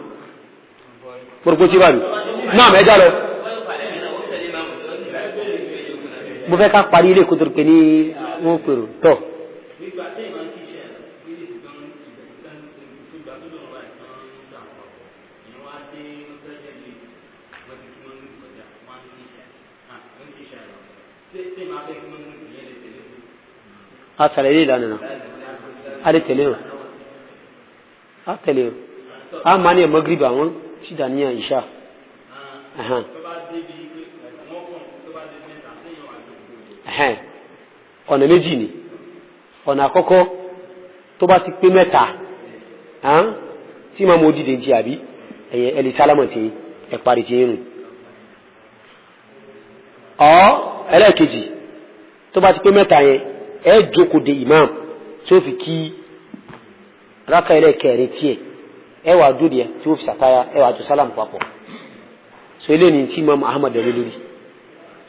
[SPEAKER 1] gbogbo tí wà ní máàmù ẹjá lọ mo fẹ́ ká parí ilé kó tó pé ní wọ́n pèrò tọ́ a sàlẹ̀ ilé ìlànà náà a lè tẹ̀lé o a tẹ̀lé o a máa ní ẹ̀ Maghrib àwọn tí dàníyàn ìṣá ọ̀nà méjì ni ọ̀nà àkọ́kọ́ tó bá ti pé mẹ́ta tí ma mọ́ dìde jí àbí ẹ̀yẹ ẹ̀lì sálámọ̀ tí ẹ parí tí yínú ẹlẹ́ẹ̀kejì tó bá ti pé mẹ́ta yẹn ẹ jókòó de imam tí ó fi kí rákà ẹlẹ́ẹ̀kẹrin tiẹ̀ ẹ wà dúró díẹ̀ tí ó fi ṣàtáyà ẹ wà tó sálàmù papọ̀ so eléyìí ní tí imam ahmad dẹ̀ lórí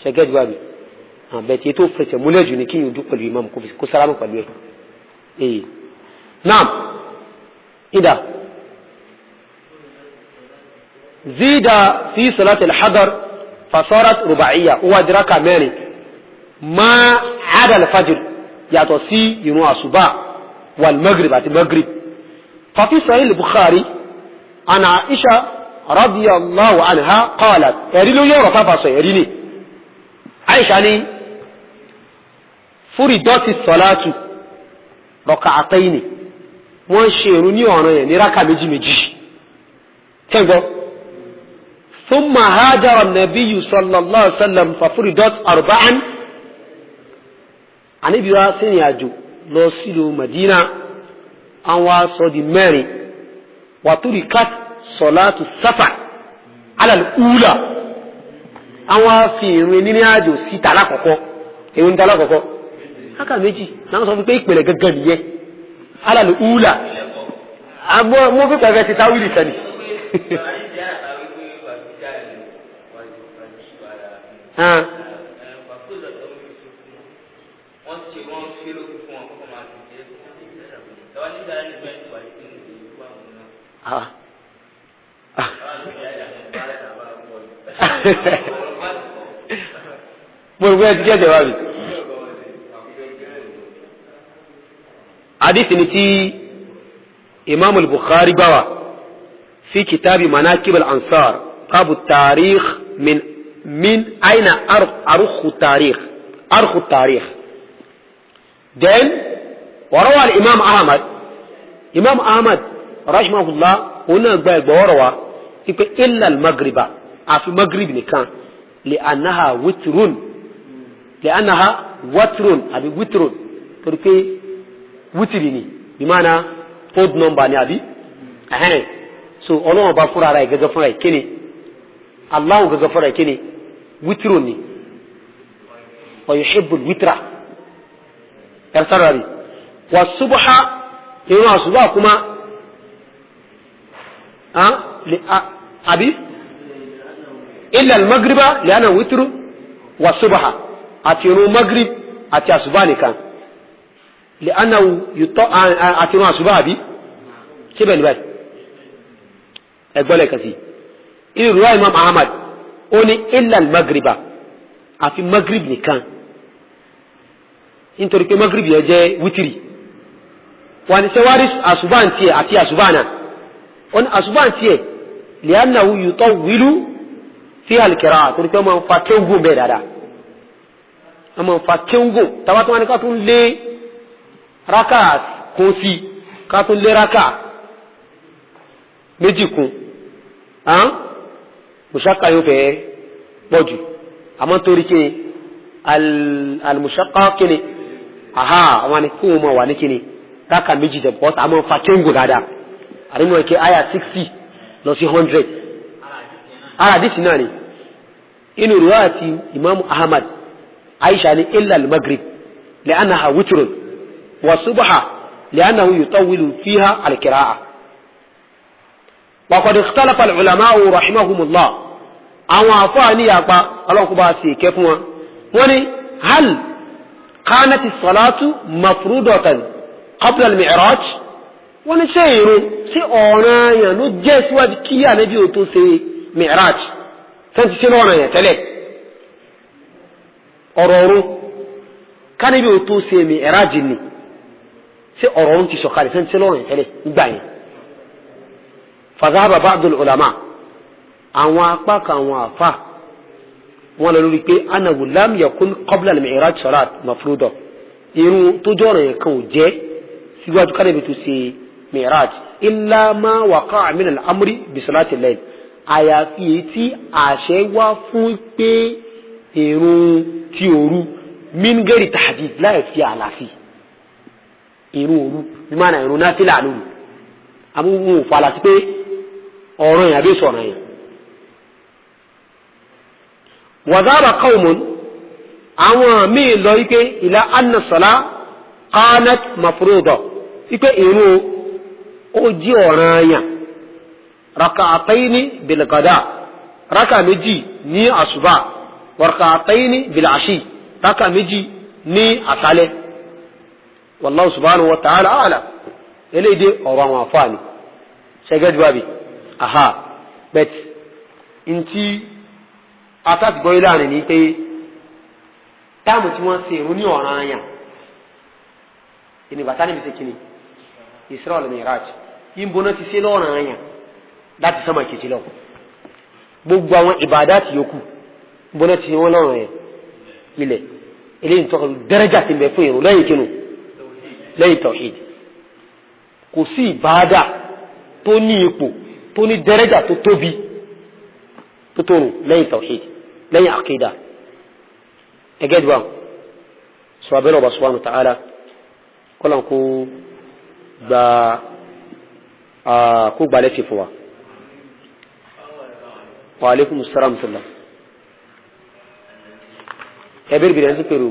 [SPEAKER 1] ṣẹ́gẹ́ dùbà mi àbẹ̀tì tó fẹsẹ̀ múlẹ̀ jù ní kí yóò dún pẹ̀lú imam kó sálámù pẹ̀lú ẹ̀ naam ida zida fi salati al-hadar fasarat ruba'iyya ó wá di rákà mẹ́rin ma ada al-fajr yàtọ̀ sí ìrun àsùbá wal maghrib àti maghrib fa fi sahih al-bukhari ana aisha radiyallahu anha qalat ẹ̀rí ló yọ̀rọ̀ pápá sọ ẹ̀rí ni aisha ni furidati salatu rak'atayn wọ́n ṣe ìrun ní ọ̀ràn yẹn ní rákà méjì méjì tẹ́gbọ́ ثم هاجر النبي صلى الله عليه وسلم ففرضت 4 Ànábì wá sí ìrìn àjò lọ sílùú Madina àwọn aṣọ di mẹ́rin wàtúrìkát sọ̀látù sáfà alàlùúlà àwọn afi ìrìn nínú àjò sí tàlákọ̀ọ́kọ́ èwo ní tàlákọ̀ọ́kọ́ káka méjì náà sọ fún pé ìpìlẹ̀ gẹ́gẹ́ nìyẹn alàlùúlà mo fi pẹ̀fẹ́ ti táwìlì sẹ́ni mo rò pé ẹ ti jẹ́ jẹ̀wá mi. Hadithi ni tí Imam al-Bukhari gbà wá fi kitabi manakib al-ansar babu tarikh min aina arukhu tarikh then warawa al-Imam Ahmad rahimahullah ona gba ẹgbọ̀rọ̀ wa ipe illa al-maghriba àfi maghrib nìkan li'annaha watrun àbí witrun torí pé witri ni bí mana odd number ni àbí so Ọlọ́run bá fúnra rẹ̀ gẹ́gẹ́ fúnra kíni Allah gẹ́gẹ́ fúnra kíni witrun ni wa yuhibbul witra ẹ̀sàrà rí wa subha ìrun àsùbá kuma àbí illa al-maghriba li'anna witru wa subha àti ìrun maghrib àti àsùbá nìkan li'anna àti ìrun àsùbá àbí síbẹ̀ níbẹ̀ ẹgbọ́lẹ̀ kàsí inú ruwa Imam Ahmad ó ní illa al-maghriba àfi maghrib nìkan nítorí pé maghrib yẹ jẹ́ wítìrì wà ní sẹ́wárí àsùbá àti àti àsùbá náà ó ní àsùbá àti ẹ̀ li'annahu yutawwilu fi al-qira'ah torí pé wọ́n fa kéwùgùn bẹ́ẹ̀ dáadáa wọ́n fa kéwùgùn tàbátí wọ́n ní ká tún lé rákà kún sí ká tún lé rákà méjì kún mùsákà yóò fẹ́ pọ̀jù àmọ́ torí kí al-mushaqqa kíni àwọn ni kí wọ́n mọ̀ wà ní kíni rákà méjì jẹ bọ́ta àmọ́ fa kéwùgùn dáadáa àrímọ̀ ẹ̀kẹ́ àyà 60 lọ sí 100 ara dìsí náà ni inú ruwa àti Imam Ahmad Aisha ni illa al-maghrib li'annaha witrun wa subha li'annahu yutawwilu fiha al-qira'ah wa qad ikhtalafa al-ulama'u rahimahumullah àwọn àfáàní yapa Ọlọ́run bá ṣe ìkẹ́ fún wọn wọ́n ní hal kanat as-salatu mafrudatan qabla al-mi'raj wọ́n ní ṣé ìrun sí ọ̀ranyàn ló jẹ́ síwájú kí Ànábì ó tó ṣe mi'raj tẹ́ntì sí ọ̀ranyàn tẹ́lẹ̀ ọ̀rọ̀ ọ̀run kánàbí ó tó ṣe mi'raj ni sí ọ̀rọ̀ ọ̀run ti sọ̀kalẹ̀ tẹ́ntì sí ọ̀ranyàn tẹ́lẹ̀ nígbà yẹn fazahaba ba'dul ulama àwọn apá kan àwọn àfà wọ́n lọ lórí pé annahu lam yakun qabla al-mi'raj salat mafruda irun tó jẹ́ ọ̀ranyàn kan ò jẹ́ síwájú kánàbí tó ṣe mi'raj illa ma waqa'a min al-amri bi salati al-layl àyàfi tí àṣẹ wá fún pé ìrun tí òru min ghairi tahdid láì fi àlàfi ìrun òru bí máa na ìrun náfílà lóru amúhùn fàlà sí pé ọ̀rọ̀ yẹn àbí sọ̀rọ̀ yẹn wa dhaba qawmun àwọn míì lọ wípé ìlà anna salat kanat mafruda wípé ìrun ó jí ọ̀ranyàn raka'ataini bil gada raka méjì ní àsùbá wa raka'ataini bil ashi raka méjì ní àṣálẹ́ wallahu subhanahu wa ta'ala a'lam eléyìí ọ̀rọ̀ àwọn àfáàní ṣẹgẹ́dì bábí aha bet ntí atàtìgbọ́ ilé àrìn ní pé táàmù tí wọ́n ṣe ìrun ní ọ̀ranyàn ìnìbàtà níbi tẹ́kìní Isra wal Mi'raj ìbóná ti ṣe lọ́ranyàn láti sánmà kejì lọ gbogbo àwọn ìbàdàtì yòókù ìbóná ti ṣe wọ́n lọ́ranyàn ilẹ̀ eléyìí tọ́kọ̀ dẹ́rẹ́jà ti bẹ̀ fún ìrun lẹ́yìn kínú lẹ́yìn tawhid kò sí ìbádà tó ní ipò tó ní dẹ́rẹ́jà tó tóbi tó tóru lẹ́yìn tawhid lẹ́yìn àkídà ẹgẹ́dùwà sọ abẹ́rẹ́ ọba subhanahu wa ta'ala kọ́lá kó gbà lẹ́sì fún wa. Wa alaikum salam tula ẹbẹ̀rẹ̀ bìrẹ̀ ní pẹ̀lú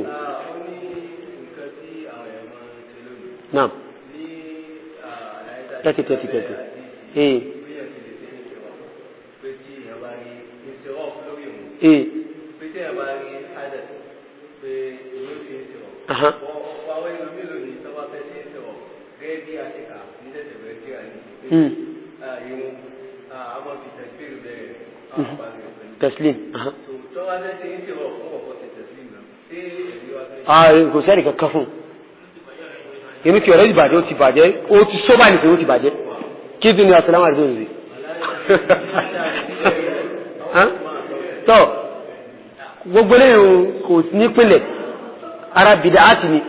[SPEAKER 1] náà tẹ́tí aha taslim aha kò sẹ́rì kankan fún inú kí ọ̀rẹ́ ìbàjẹ́ ó ti bàjẹ́ ó ti sọ́bà nìkan ó ti bàjẹ́ kí tún ní asàlámù àdúgbò sí tọ́ gbogbo lẹ́yìn kò nípìnlẹ̀ ara bìdá àti ni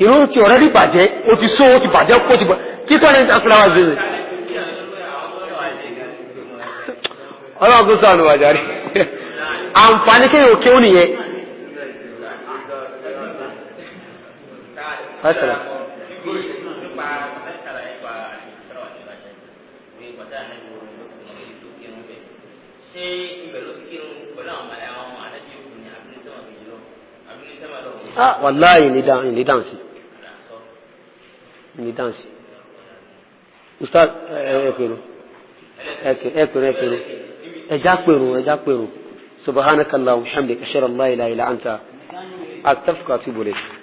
[SPEAKER 1] inú kí ọ̀rẹ́ ìbàjẹ́ ó ti sọ́ ó ti bàjẹ́ kó ti bàjẹ́ kí tún ní asàlámù àdúgbò sí ọlọ́run kó sáà nù wàjà rí àǹfààní kéèyàn òkè ó nìyẹn. Asala. Wallahi ni dansi. Ni dansi. Ustaz ekuru. Ẹja pèrò. Subhanakallahumma wa bihamdika ashhadu an la ilaha illa anta astaghfiruka wa atubu ilayk.